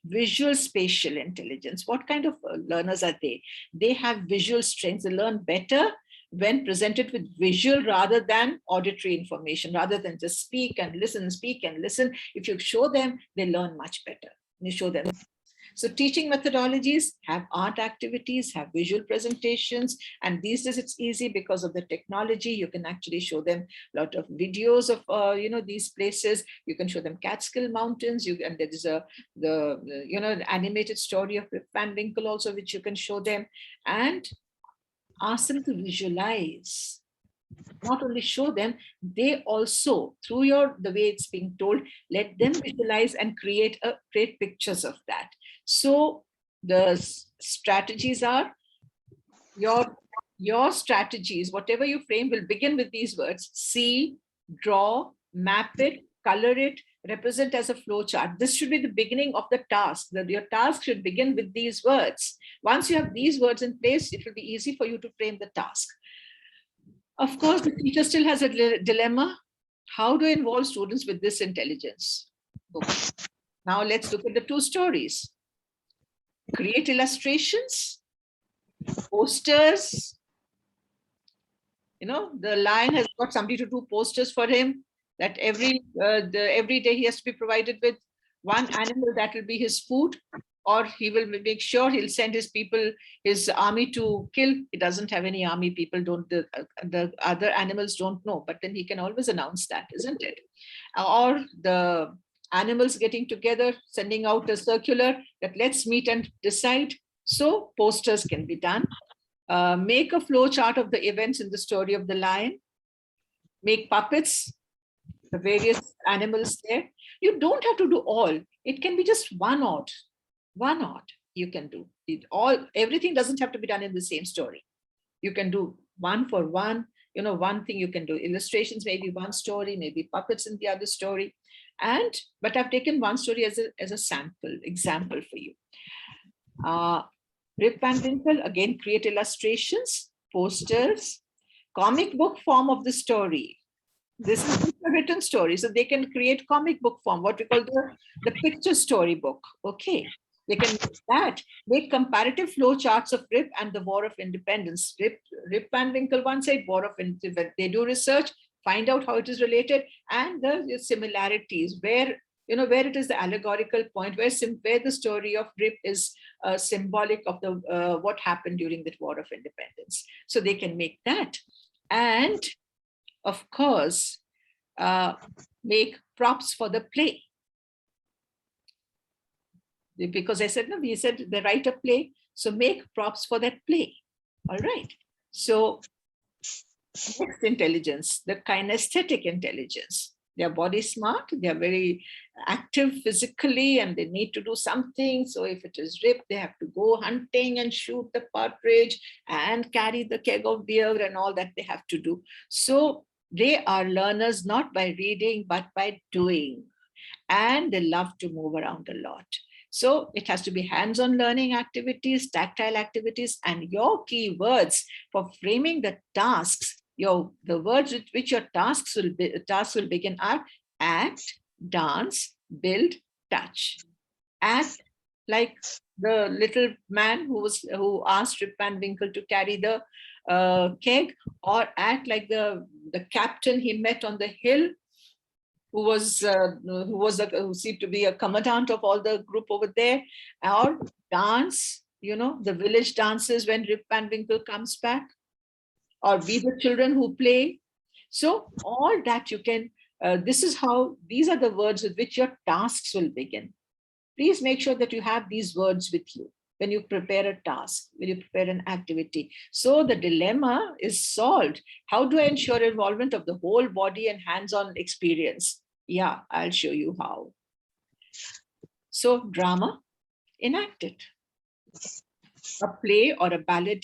Visual spatial intelligence. What kind of learners are they? They have visual strengths. They learn better when presented with visual rather than auditory information, rather than just speak and listen, speak and listen. If you show them, they learn much better. You show them. So teaching methodologies have art activities, have visual presentations, and these days it's easy because of the technology. You can actually show them a lot of videos of these places. You can show them Catskill Mountains. And there is the animated story of Rip Van Winkle also, which you can show them, and ask them to visualize. Not only show them, they also, through the way it's being told, let them visualize and create pictures of that. So the strategies are, your strategies, whatever you frame, will begin with these words: see, draw, map it, color it, represent as a flow chart. This should be the beginning of the task. Your task should begin with these words. Once you have these words in place, it will be easy for you to frame the task. Of course, the teacher still has a dilemma. How to involve students with this intelligence? Okay. Now let's look at the two stories. Create illustrations, posters. The lion has got somebody to do posters for him, that every day he has to be provided with one animal that will be his food. or he will make sure he'll send his people, his army to kill. He doesn't have any army. People don't, the other animals don't know, but then he can always announce that, isn't it? Or the animals getting together, sending out a circular that let's meet and decide. So posters can be done. Make a flow chart of the events in the story of the lion. Make puppets, the various animals there. You don't have to do all. It can be just one odd you can do. Everything doesn't have to be done in the same story. You can do one for one, one thing you can do. Illustrations, maybe one story, maybe puppets in the other story. But I've taken one story as a sample example for you. Rip Van Winkle, again, create illustrations, posters, comic book form of the story. This is a written story, so they can create comic book form, what we call the picture story book. Okay, they can make that. Make comparative flow charts of Rip and the War of Independence. Rip Van Winkle one side, War of Independence. They do research, find out how it is related, and the similarities, where it is the allegorical point, where the story of Rip is symbolic of the what happened during the War of Independence. So they can make that. And of course, make props for the play. Because I said, no, we said they write a play, so make props for that play. All right. So next intelligence, the kinesthetic intelligence. They are body smart, they are very active physically, and they need to do something. So if it is Rip, they have to go hunting and shoot the partridge and carry the keg of beer and all that they have to do. So they are learners not by reading, but by doing. And they love to move around a lot. So it has to be hands-on learning activities, tactile activities, and your key words for framing the tasks. The words with which your tasks will begin are act, dance, build, touch. Act like the little man who asked Rip Van Winkle to carry the keg, or act like the captain he met on the hill, who seemed to be a commandant of all the group over there, or dance, the village dances when Rip Van Winkle comes back, or be the children who play. So all that you can, these are the words with which your tasks will begin. Please make sure that you have these words with you when you prepare a task, when you prepare an activity. So the dilemma is solved. How do I ensure involvement of the whole body and hands-on experience? Yeah, I'll show you how. So drama, enact it. A play or a ballet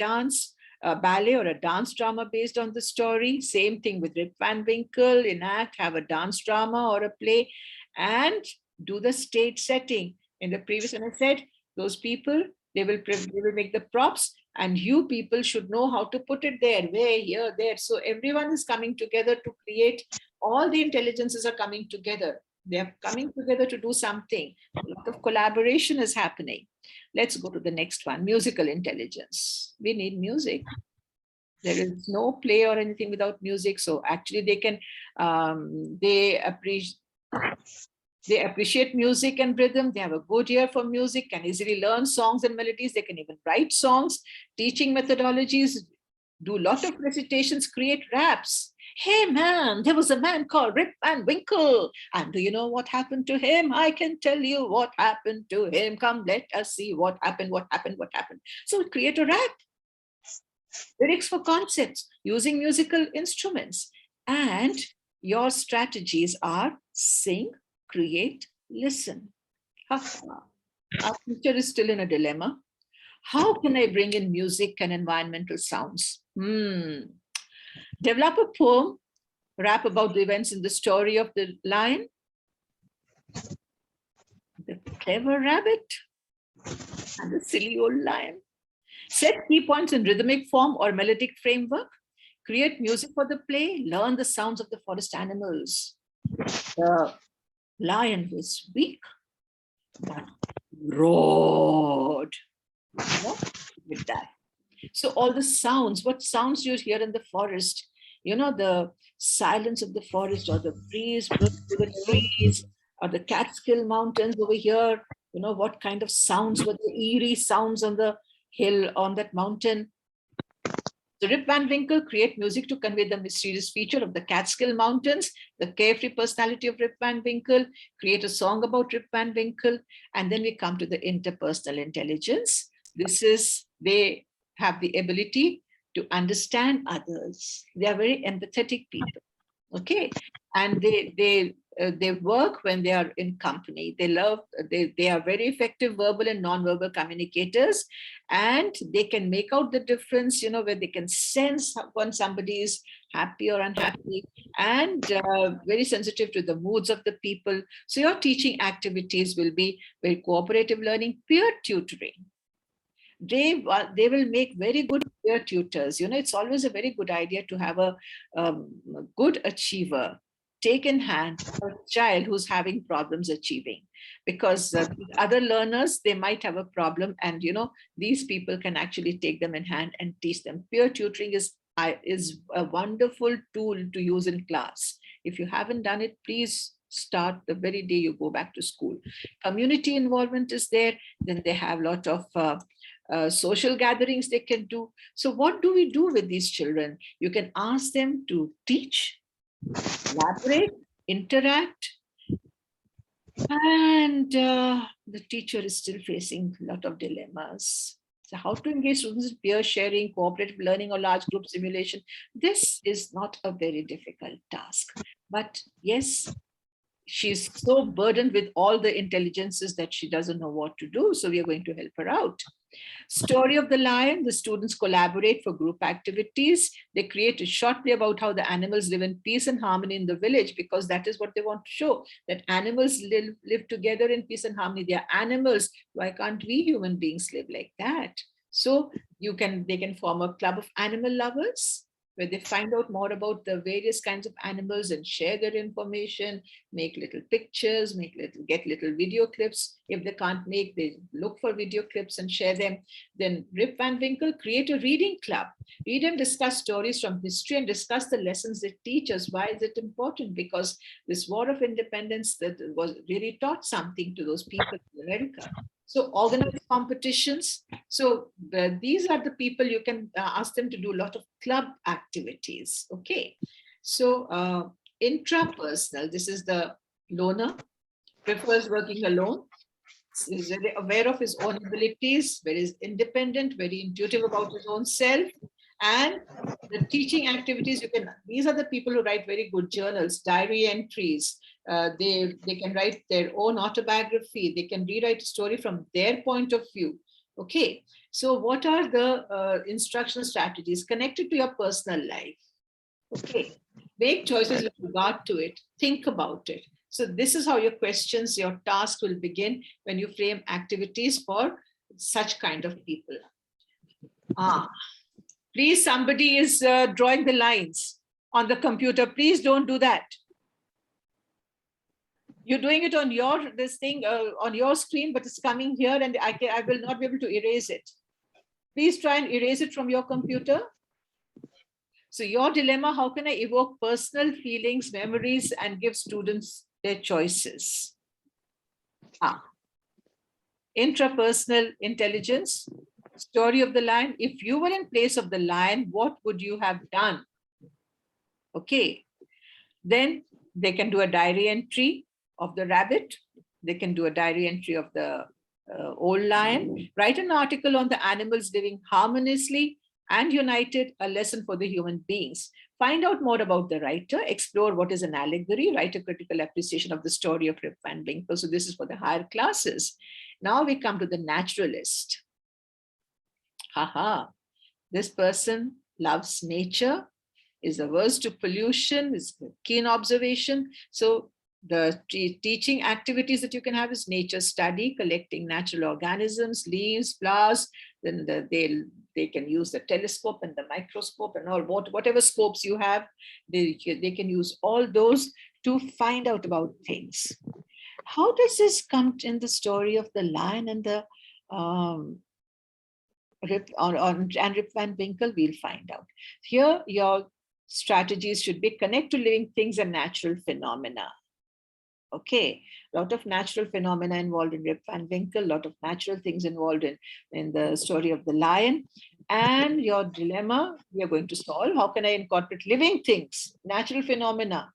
or a dance drama based on the story. Same thing with Rip Van Winkle, enact, have a dance drama or a play, and do the stage setting. In the previous one I said, those people, they will make the props, and you people should know how to put it there, where, here, there. So everyone is coming together to create, all the intelligences are coming together. They are coming together to do something. A lot of collaboration is happening. Let's go to the next one, musical intelligence. We need music. There is no play or anything without music. So actually they can, they appreciate music and rhythm. They have a good ear for music, can easily learn songs and melodies. They can even write songs, teaching methodologies, do a lot of recitations, create raps. Hey man, there was a man called Rip Van Winkle. And do you know what happened to him? I can tell you what happened to him. Come, let us see what happened. So create a rap. Lyrics for concepts, using musical instruments. And your strategies are sing, create, listen. Our teacher is still in a dilemma. How can I bring in music and environmental sounds? Develop a poem, rap about the events in the story of the lion, the clever rabbit, and the silly old lion. Set key points in rhythmic form or melodic framework. Create music for the play. Learn the sounds of the forest animals. The lion was weak, but roared. With that. So all the sounds, what sounds you hear in the forest, the silence of the forest, or the breeze blowing through the trees, or the Catskill Mountains over here, You know, what kind of sounds were the eerie sounds on the hill, on that mountain? So Rip Van Winkle create music to convey the mysterious feature of the Catskill Mountains, the carefree personality of Rip Van Winkle, create a song about Rip Van Winkle, and then we come to the interpersonal intelligence. This is, they have the ability to understand others. They are very empathetic people, okay? And they work when they are in company. They are very effective verbal and non-verbal communicators, and they can make out the difference, you know, where they can sense when somebody is happy or unhappy, and very sensitive to the moods of the people. So your teaching activities will be very cooperative learning, peer tutoring. They will make very good peer tutors. You know, it's always a very good idea to have a good achiever take in hand a child who's having problems achieving, because other learners, they might have a problem, and you know, these people can actually take them in hand and teach them. Peer tutoring is a wonderful tool to use in class. If you haven't done it, please start the very day you go back to school. Community involvement is there. Then they have a lot of social gatherings they can do. So what do we do with these children? You can ask them to teach, collaborate, interact, and the teacher is still facing a lot of dilemmas. So how to engage students in peer sharing, cooperative learning, or large group simulation? This is not a very difficult task. But yes, she's so burdened with all the intelligences that she doesn't know what to do. So we are going to help her out. Story of the lion, the students collaborate for group activities. They create a short play about how the animals live in peace and harmony in the village, because that is what they want to show, that animals live together in peace and harmony. They are animals. Why can't we human beings live like that? So they can form a club of animal lovers, where they find out more about the various kinds of animals and share their information, make little pictures, get little video clips. If they can't make, they look for video clips and share them. Then Rip Van Winkle create a reading club. Read and discuss stories from history and discuss the lessons they teach us. Why is it important? Because this war of independence that was really taught something to those people in America. So organize competitions. So these are the people you can ask them to do a lot of club activities. Okay. So intrapersonal, this is the loner, prefers working alone, is very aware of his own abilities, very independent, very intuitive about his own self. And the teaching activities, these are the people who write very good journals, diary entries. They can write their own autobiography. They can rewrite a story from their point of view. Okay, so what are the instructional strategies connected to your personal life? Okay, make choices with regard to it. Think about it. So this is how your questions, your task will begin when you frame activities for such kind of people. Please, somebody is drawing the lines on the computer. Please don't do that. You're doing it on your on your screen, but it's coming here, and I will not be able to erase it. Please try and erase it from your computer. So your dilemma: how can I evoke personal feelings, memories, and give students their choices? Intrapersonal intelligence. Story of the lion. If you were in place of the lion, what would you have done? Okay. Then they can do a diary entry of the rabbit. They can do a diary entry of the old lion. Write an article on the animals living harmoniously and united, a lesson for the human beings. Find out more about the writer. Explore what is an allegory. Write a critical appreciation of the story of Rip Van Winkle. So this is for the higher classes. Now we come to the naturalist. This person loves nature, is averse to pollution, is keen observation. So the teaching activities that you can have is nature study, collecting natural organisms, leaves, flowers. Then they can use the telescope and the microscope and all, whatever scopes you have, they can use all those to find out about things. How does this come in the story of the lion and the Rip Van Winkle? We'll find out. Here, your strategies should be connect to living things and natural phenomena. Okay, a lot of natural phenomena involved in Rip Van Winkle, a lot of natural things involved in the story of the lion. And your dilemma we are going to solve. How can I incorporate living things, natural phenomena,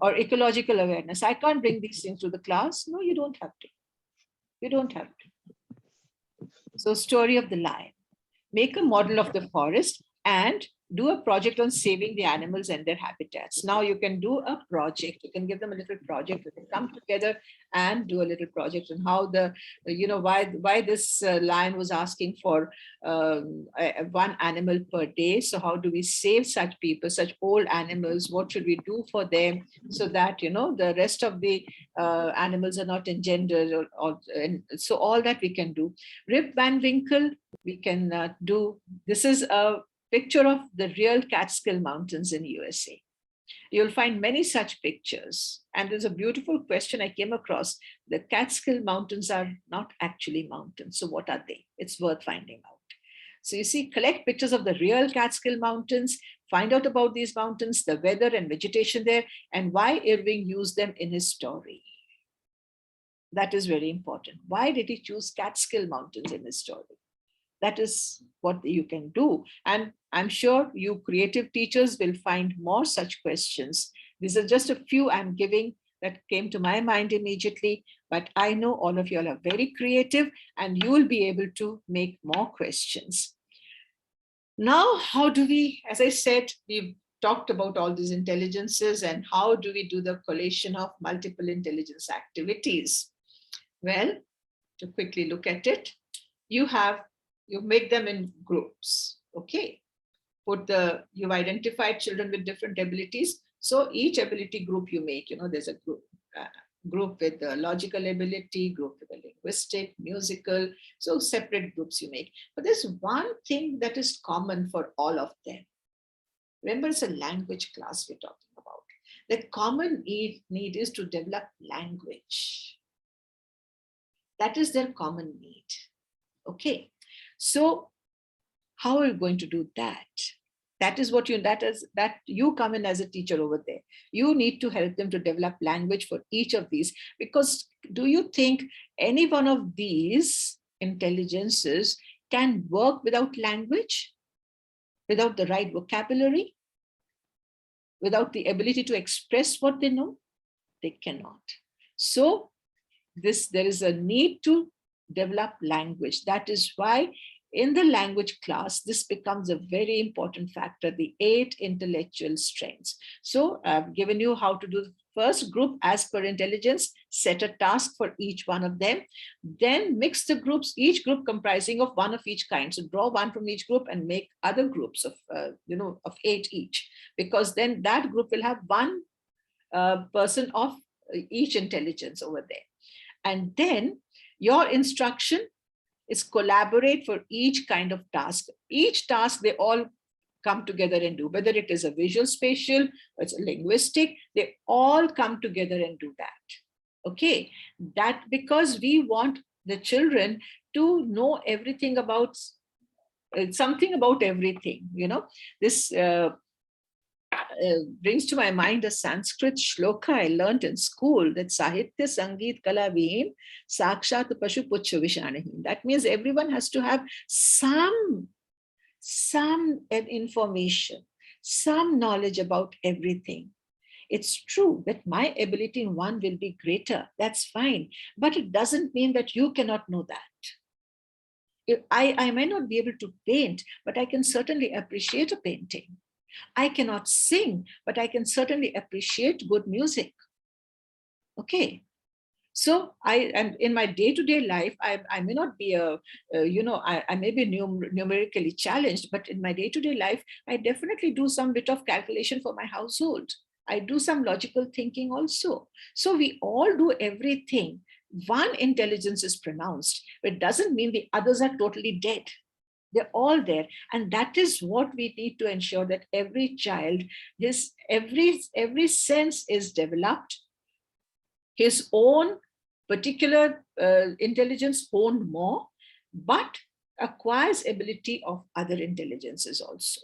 or ecological awareness? I can't bring these things to the class. No, you don't have to. You don't have to. So, story of the lion. Make a model of the forest and do a project on saving the animals and their habitats. Now you can do a project. You can give them a little project. They can come together and do a little project on how why this lion was asking for one animal per day. So how do we save such people, such old animals? What should we do for them so that the rest of the animals are not engendered? And so all that we can do. Rip Van Winkle, we can do. This is a picture of the real Catskill Mountains in USA. You'll find many such pictures. And there's a beautiful question I came across. The Catskill Mountains are not actually mountains. So what are they? It's worth finding out. So you see, collect pictures of the real Catskill Mountains, find out about these mountains, the weather and vegetation there, and why Irving used them in his story. That is very important. Why did he choose Catskill Mountains in his story? That is what you can do. And I'm sure you creative teachers will find more such questions. These are just a few I'm giving that came to my mind immediately, but I know all of you all are very creative and you will be able to make more questions. Now, how do we, as I said, we've talked about all these intelligences and how do we do the collation of multiple intelligence activities? Well, to quickly look at it, you make them in groups, okay? You've identified children with different abilities. So each ability group you make, there's a group with the logical ability, group with the linguistic, musical, so separate groups you make. But there's one thing that is common for all of them. Remember, it's a language class we're talking about. The common need is to develop language. That is their common need, okay? So how are you going to do that? That is what you come in as a teacher over there. You need to help them to develop language for each of these, because do you think any one of these intelligences can work without language, without the right vocabulary, without the ability to express what they know? They cannot. So there is a need to develop language. That is why in the language class, this becomes a very important factor, the 8 intellectual strengths. So I've given you how to do the first group as per intelligence, set a task for each one of them, then mix the groups, each group comprising of one of each kind. So draw one from each group and make other groups of 8 each, because then that group will have one person of each intelligence over there. And then your instruction is collaborate for each kind of task. Each task they all come together and do, whether it is a visual spatial, or it's a linguistic, they all come together and do that. Okay, that because we want the children to know everything about something about everything. This brings to my mind a Sanskrit shloka I learned in school, that Sahitya Sangeet Kala Vihin Sakshat Pashu Puchha Vishanahim. That means everyone has to have some information, some knowledge about everything. It's true that my ability in one will be greater. That's fine. But it doesn't mean that you cannot know that. I may not be able to paint, but I can certainly appreciate a painting. I cannot sing, but I can certainly appreciate good music. Okay. So and in my day-to-day life, I may not be I may be numerically challenged, but in my day-to-day life, I definitely do some bit of calculation for my household. I do some logical thinking also. So we all do everything. One intelligence is pronounced, but it doesn't mean the others are totally dead. They're all there. And that is what we need to ensure, that every child, every sense is developed, his own particular intelligence honed more, but acquires ability of other intelligences also.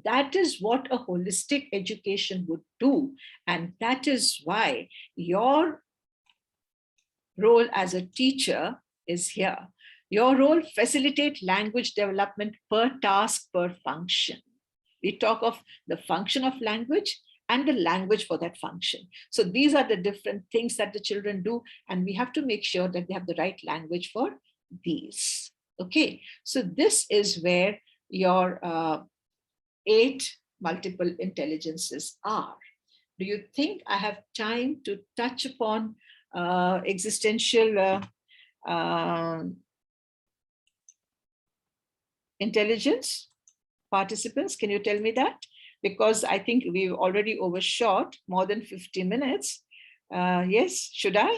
That is what a holistic education would do. And that is why your role as a teacher is here. Your role, facilitate language development per task, per function. We talk of the function of language and the language for that function. So these are the different things that the children do, and we have to make sure that they have the right language for these. Okay, so this is where your 8 multiple intelligences are. Do you think I have time to touch upon existential intelligence? Participants, can you tell me that? Because I think we've already overshot more than 50 minutes. Yes, should I?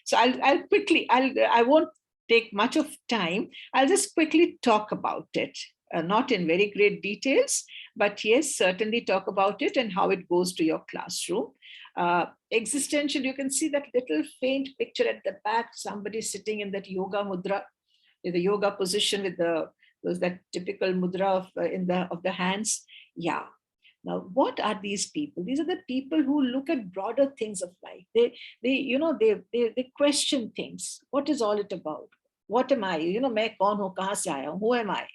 So I'll quickly, I won't take much of time. I'll just quickly talk about it. Not in very great details, but yes, certainly talk about it and how it goes to your classroom. Existential, you can see that little faint picture at the back, somebody sitting in that yoga mudra, in the yoga position with that typical mudra of the hands. Yeah. Now, what are these people? These are the people who look at broader things of life. They question things. What is all it about? What am I? Main kaun hu, kahan se aaya hu? Who am I?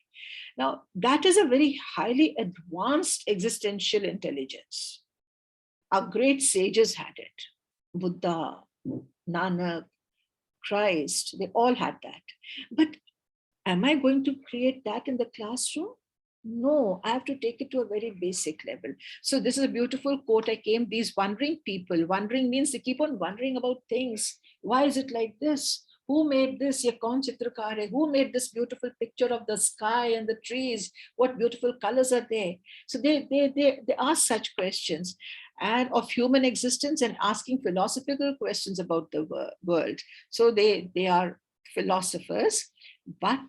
Now, that is a very highly advanced existential intelligence. Our great sages had it. Buddha, Nanak, Christ, they all had that. But am I going to create that in the classroom? No, I have to take it to a very basic level. So this is a beautiful quote I came, these wondering people. Wondering means they keep on wondering about things. Why is it like this? Who made this? Ye kaun chitrakar hai? Who made this beautiful picture of the sky and the trees? What beautiful colors are there? So they ask such questions and of human existence and asking philosophical questions about the world. So they are philosophers, but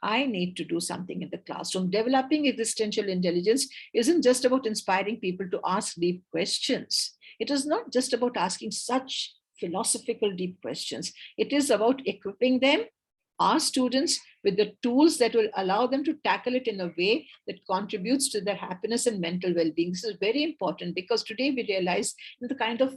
I need to do something in the classroom. Developing existential intelligence isn't just about inspiring people to ask deep questions. It is not just about asking such philosophical deep questions. It is about equipping them, our students, with the tools that will allow them to tackle it in a way that contributes to their happiness and mental well-being. This is very important because today we realize the kind of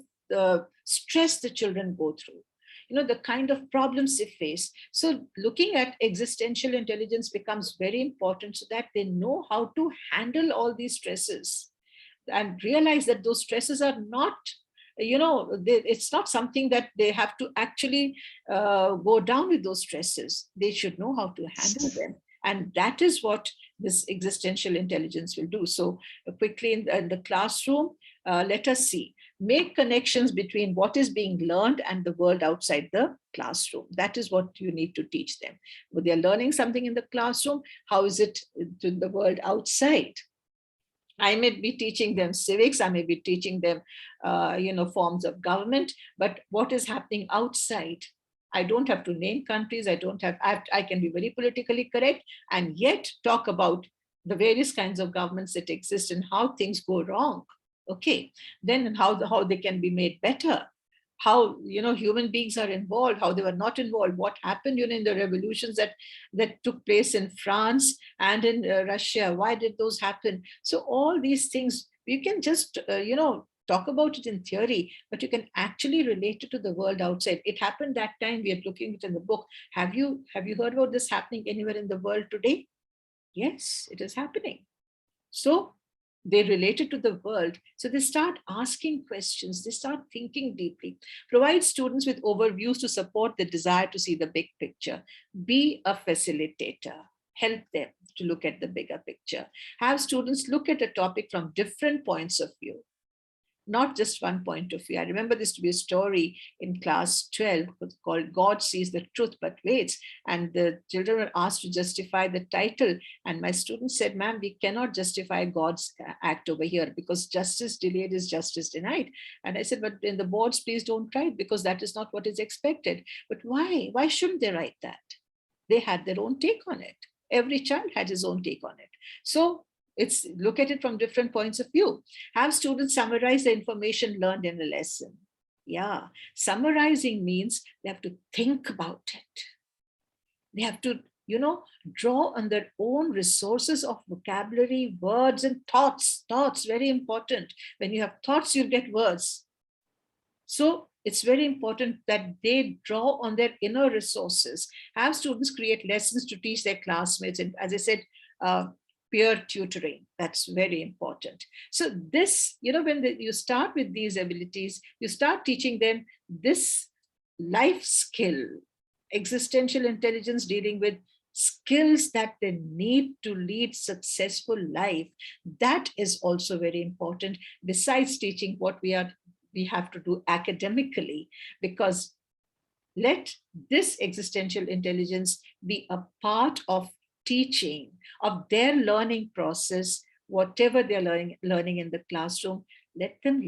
stress the children go through, the kind of problems they face. So looking at existential intelligence becomes very important so that they know how to handle all these stresses and realize that those stresses are not, it's not something that they have to actually go down with those stresses. They should know how to handle them. And that is what this existential intelligence will do. So quickly in the classroom, let us see. Make connections between what is being learned and the world outside the classroom. That is what you need to teach them. When they're learning something in the classroom, how is it to the world outside? I may be teaching them civics, I may be teaching them, forms of government, but what is happening outside? I don't have to name countries. I can be very politically correct and yet talk about the various kinds of governments that exist and how things go wrong. Okay, then how they can be made better, how human beings are involved, how they were not involved, what happened in the revolutions that took place in France and in Russia, why did those happen? So all these things you can just talk about it in theory, but you can actually relate it to the world outside. It happened that time, we are looking at it in the book. Have you heard about this happening anywhere in the world today? Yes, it is happening. So they relate it to the world. So they start asking questions, they start thinking deeply. Provide students with overviews to support the desire to see the big picture. Be a facilitator. Help them to look at the bigger picture. Have students look at a topic from different points of view, not just one point of view. I remember this to be a story in class 12 called God Sees the Truth But Waits. And the children were asked to justify the title. And my student said, ma'am, we cannot justify God's act over here because justice delayed is justice denied. And I said, but in the boards, please don't write because that is not what is expected. But why? Why shouldn't they write that? They had their own take on it. Every child had his own take on it. So it's look at it from different points of view. Have students summarize the information learned in a lesson. Yeah, summarizing means they have to think about it. They have to, draw on their own resources of vocabulary, words, and thoughts. Thoughts, very important. When you have thoughts, you'll get words. So It's very important that they draw on their inner resources, have students create lessons to teach their classmates. And as I said, peer tutoring, that's very important. So this, when you start with these abilities, you start teaching them this life skill, existential intelligence, dealing with skills that they need to lead successful life. That is also very important, besides teaching what we have to do academically, because let this existential intelligence be a part of teaching, of their learning process. Whatever they're learning in the classroom, let them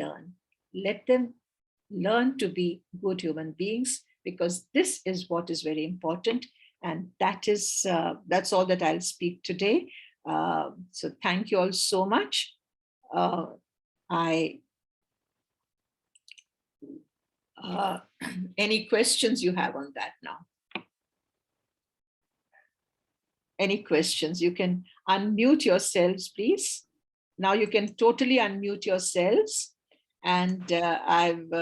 learn to be good human beings, because this is what is very important. And that's all that I'll speak today. So thank you all so much. Any questions you have on that now? Any questions? You can unmute yourselves, please. Now you can totally unmute yourselves. And I've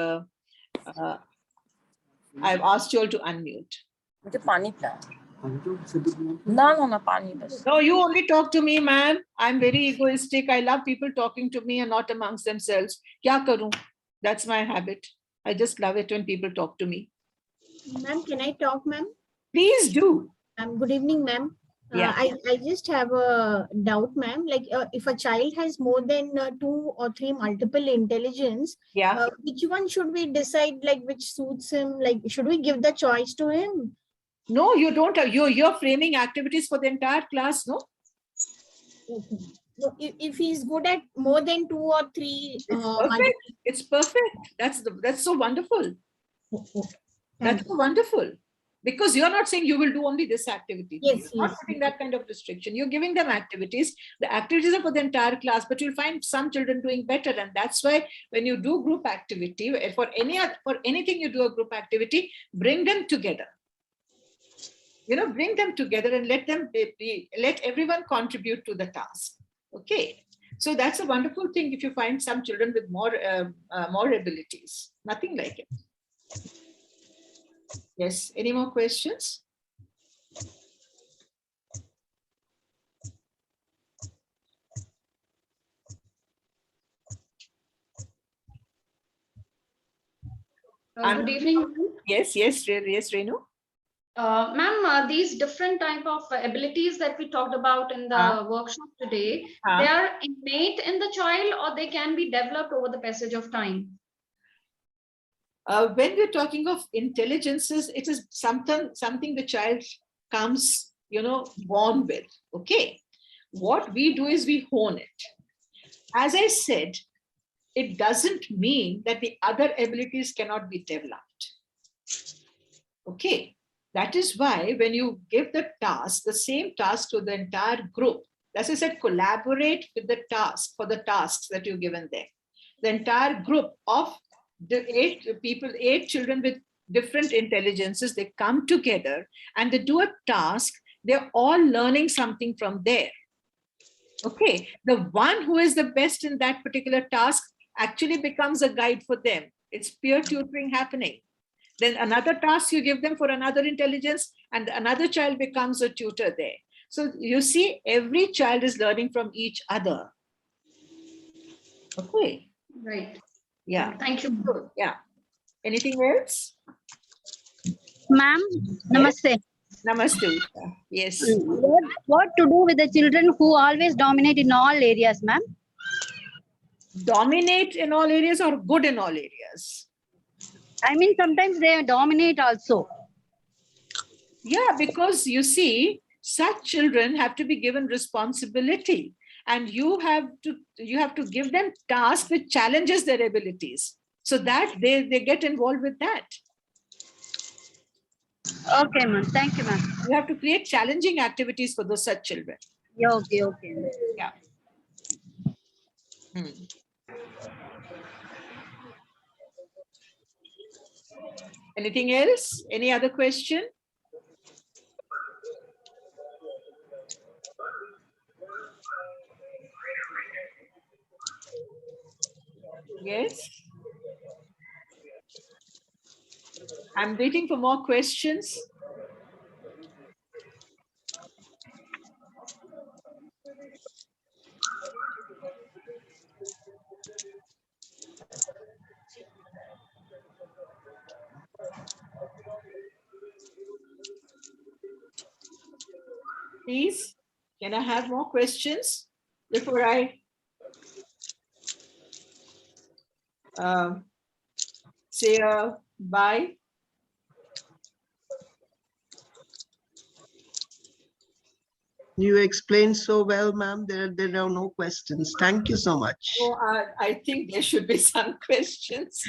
asked you all to unmute. No, you only talk to me, ma'am. I'm very egoistic. I love people talking to me and not amongst themselves. Kya karoon? That's my habit. I just love it when people talk to me. Ma'am, can I talk, ma'am? Please do. Good evening, ma'am. Yeah. I just have a doubt, ma'am. Like, if a child has more than 2 or 3 multiple intelligence, Yeah. which one should we decide, like, which suits him? Like, should we give the choice to him? No, you don't. You're framing activities for the entire class, no? Okay. So if he's good at more than 2 or 3, It's perfect. That's so wonderful. That's so wonderful. Because you're not saying you will do only this activity. Yes, You're not yes. putting that kind of restriction. You're giving them activities. The activities are for the entire class, but you'll find some children doing better. And that's why when you do group activity, for anything you do a group activity, bring them together. Bring them together and let everyone contribute to the task. Okay. So that's a wonderful thing if you find some children with more abilities. Nothing like it. Yes. Any more questions? Good evening. Yes, Renu. Ma'am, these different type of abilities that we talked about in the workshop today, they are innate in the child, or they can be developed over the passage of time? When we're talking of intelligences, it is something the child comes, born with. Okay. What we do is we hone it. As I said, it doesn't mean that the other abilities cannot be developed. Okay. That is why when you give the same task to the entire group, as I said, collaborate with the task for the tasks that you've given them. The entire group of the 8 children with different intelligences, they come together and they do a task. They're all learning something from there. Okay. The one who is the best in that particular task actually becomes a guide for them. It's peer tutoring happening. Then another task you give them for another intelligence, and another child becomes a tutor there. So you see, every child is learning from each other. Okay. Right. Yeah. Thank you. Yeah. Anything else? Ma'am, namaste. Namaste. Yes. What to do with the children who always dominate in all areas, ma'am? Dominate in all areas or good in all areas? I mean, sometimes they dominate also. Yeah, because you see, such children have to be given responsibility, and you have to give them tasks which challenges their abilities, so that they get involved with that. Okay, ma'am. Thank you, ma'am. You have to create challenging activities for those such children. Yeah, okay. Yeah. Anything else? Any other question? Yes. I'm waiting for more questions. Please, can I have more questions before I say bye? You explained so well, ma'am. There are no questions. Thank you so much. Oh, I think there should be some questions.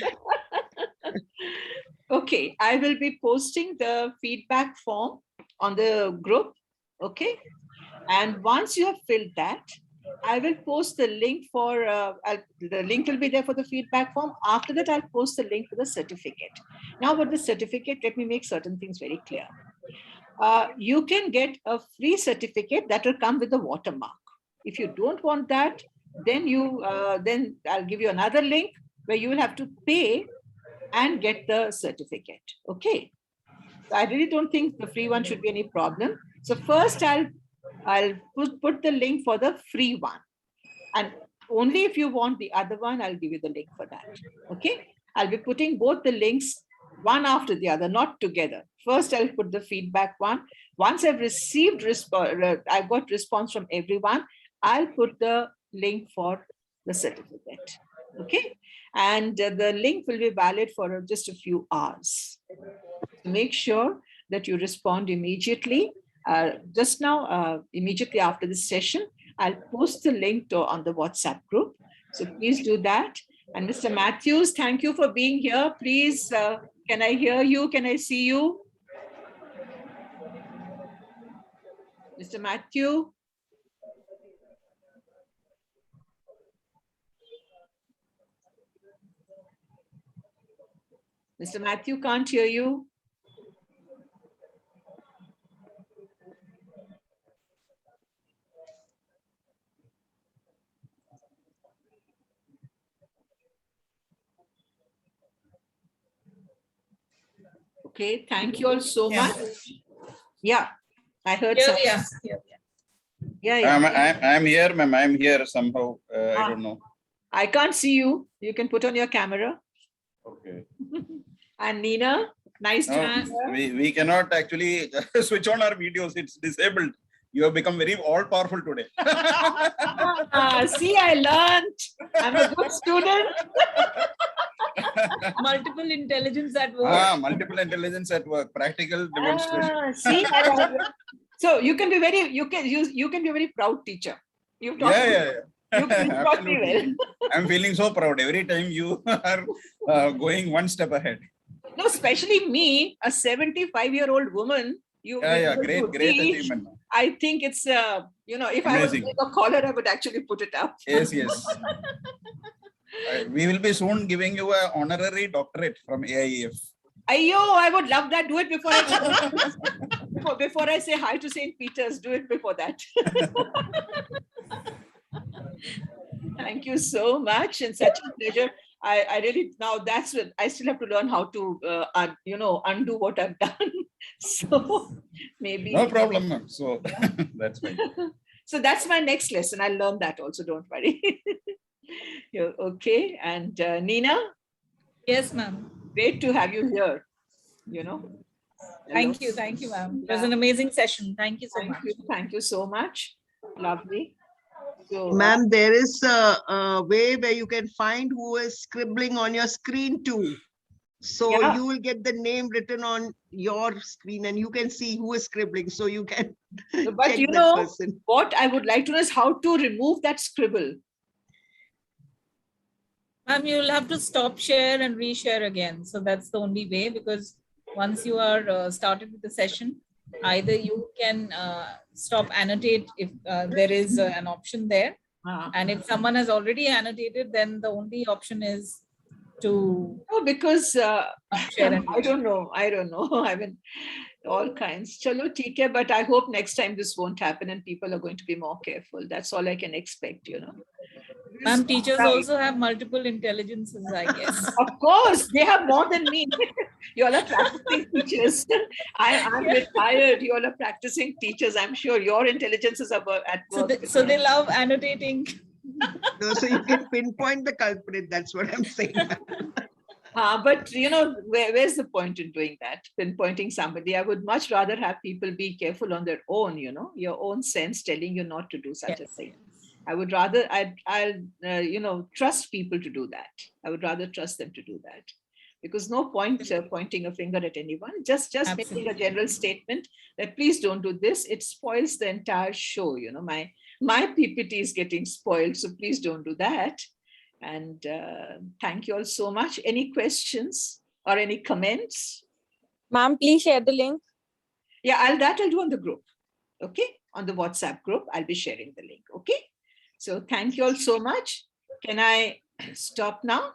Okay, I will be posting the feedback form on the group. Okay, and once you have filled that, I will post the link for, the link will be there for the feedback form. After that, I'll post the link for the certificate. Now, with the certificate, let me make certain things very clear. You can get a free certificate that will come with a watermark. If you don't want that, then then I'll give you another link where you will have to pay and get the certificate. Okay. So I really don't think the free one should be any problem. So first I'll put the link for the free one. And only if you want the other one, I'll give you the link for that. Okay. I'll be putting both the links one after the other, not together. First, I'll put the feedback one. Once I've received I've got response from everyone, I'll put the link for the certificate. Okay. And the link will be valid for just a few hours. Make sure that you respond immediately. Just now, immediately after this session, I'll post the link on the WhatsApp group. So please do that. And Mr. Matthews, thank you for being here. Please, can I hear you? Can I see you? Mr. Matthew? Mr. Matthew can't hear you. Okay, thank you all so much. Yeah, I heard something. Yeah. I'm here, ma'am. I'm here somehow. I don't know. I can't see you. You can put on your camera. Okay. And Nina, nice to meet you. We cannot actually switch on our videos. It's disabled. You have become very all-powerful today. See, I learned. I'm a good student. Multiple intelligence at work. Multiple intelligence at work. Practical demonstration. See, so you can be a very proud teacher. You've taught me. You taught me well. I'm feeling so proud every time you are going one step ahead. No, especially me, a 75-year-old woman. Great achievement. I think it's if I was a caller, I would actually put it up. Yes. We will be soon giving you an honorary doctorate from AIEF. I would love that. Do it before I say hi to St. Peter's. Do it before that. Thank you so much, and such a pleasure. I really, now that's what I still have to learn how to undo what I've done. So maybe no problem. So that's fine. So that's my next lesson. I'll learn that also. Don't worry. Okay. And Nina. Yes, ma'am. Great to have you here. Thank you, ma'am. It was an amazing session. Thank you so much. Thank you so much. Lovely. So, ma'am, there is a way where you can find who is scribbling on your screen too. So you will get the name written on your screen and you can see who is scribbling. So you can but what I would like to know is how to remove that scribble. Ma'am, you'll have to stop share and reshare again. So that's the only way, because once you are started with the session, either you can stop annotate if there is an option there. And if someone has already annotated, then the only option is to because share and I don't know. I mean, all kinds. Chalo, theek hai, but I hope next time this won't happen and people are going to be more careful. That's all I can expect, Ma'am, teachers also have multiple intelligences, I guess. Of course, they have more than me. You all are practicing teachers. I'm retired. You all are practicing teachers. I'm sure your intelligence is at work. So they love annotating. No, so you can pinpoint the culprit. That's what I'm saying. But where's the point in doing that? Pinpointing somebody. I would much rather have people be careful on their own, your own sense telling you not to do such a thing. I would rather, I'll trust people to do that. I would rather trust them to do that. Because no point pointing a finger at anyone, just making a general statement that please don't do this. It spoils the entire show. My PPT is getting spoiled, so please don't do that. And thank you all so much. Any questions or any comments? Ma'am, please share the link. Yeah, I'll do on the group. Okay, on the WhatsApp group, I'll be sharing the link. Okay, so thank you all so much. Can I stop now?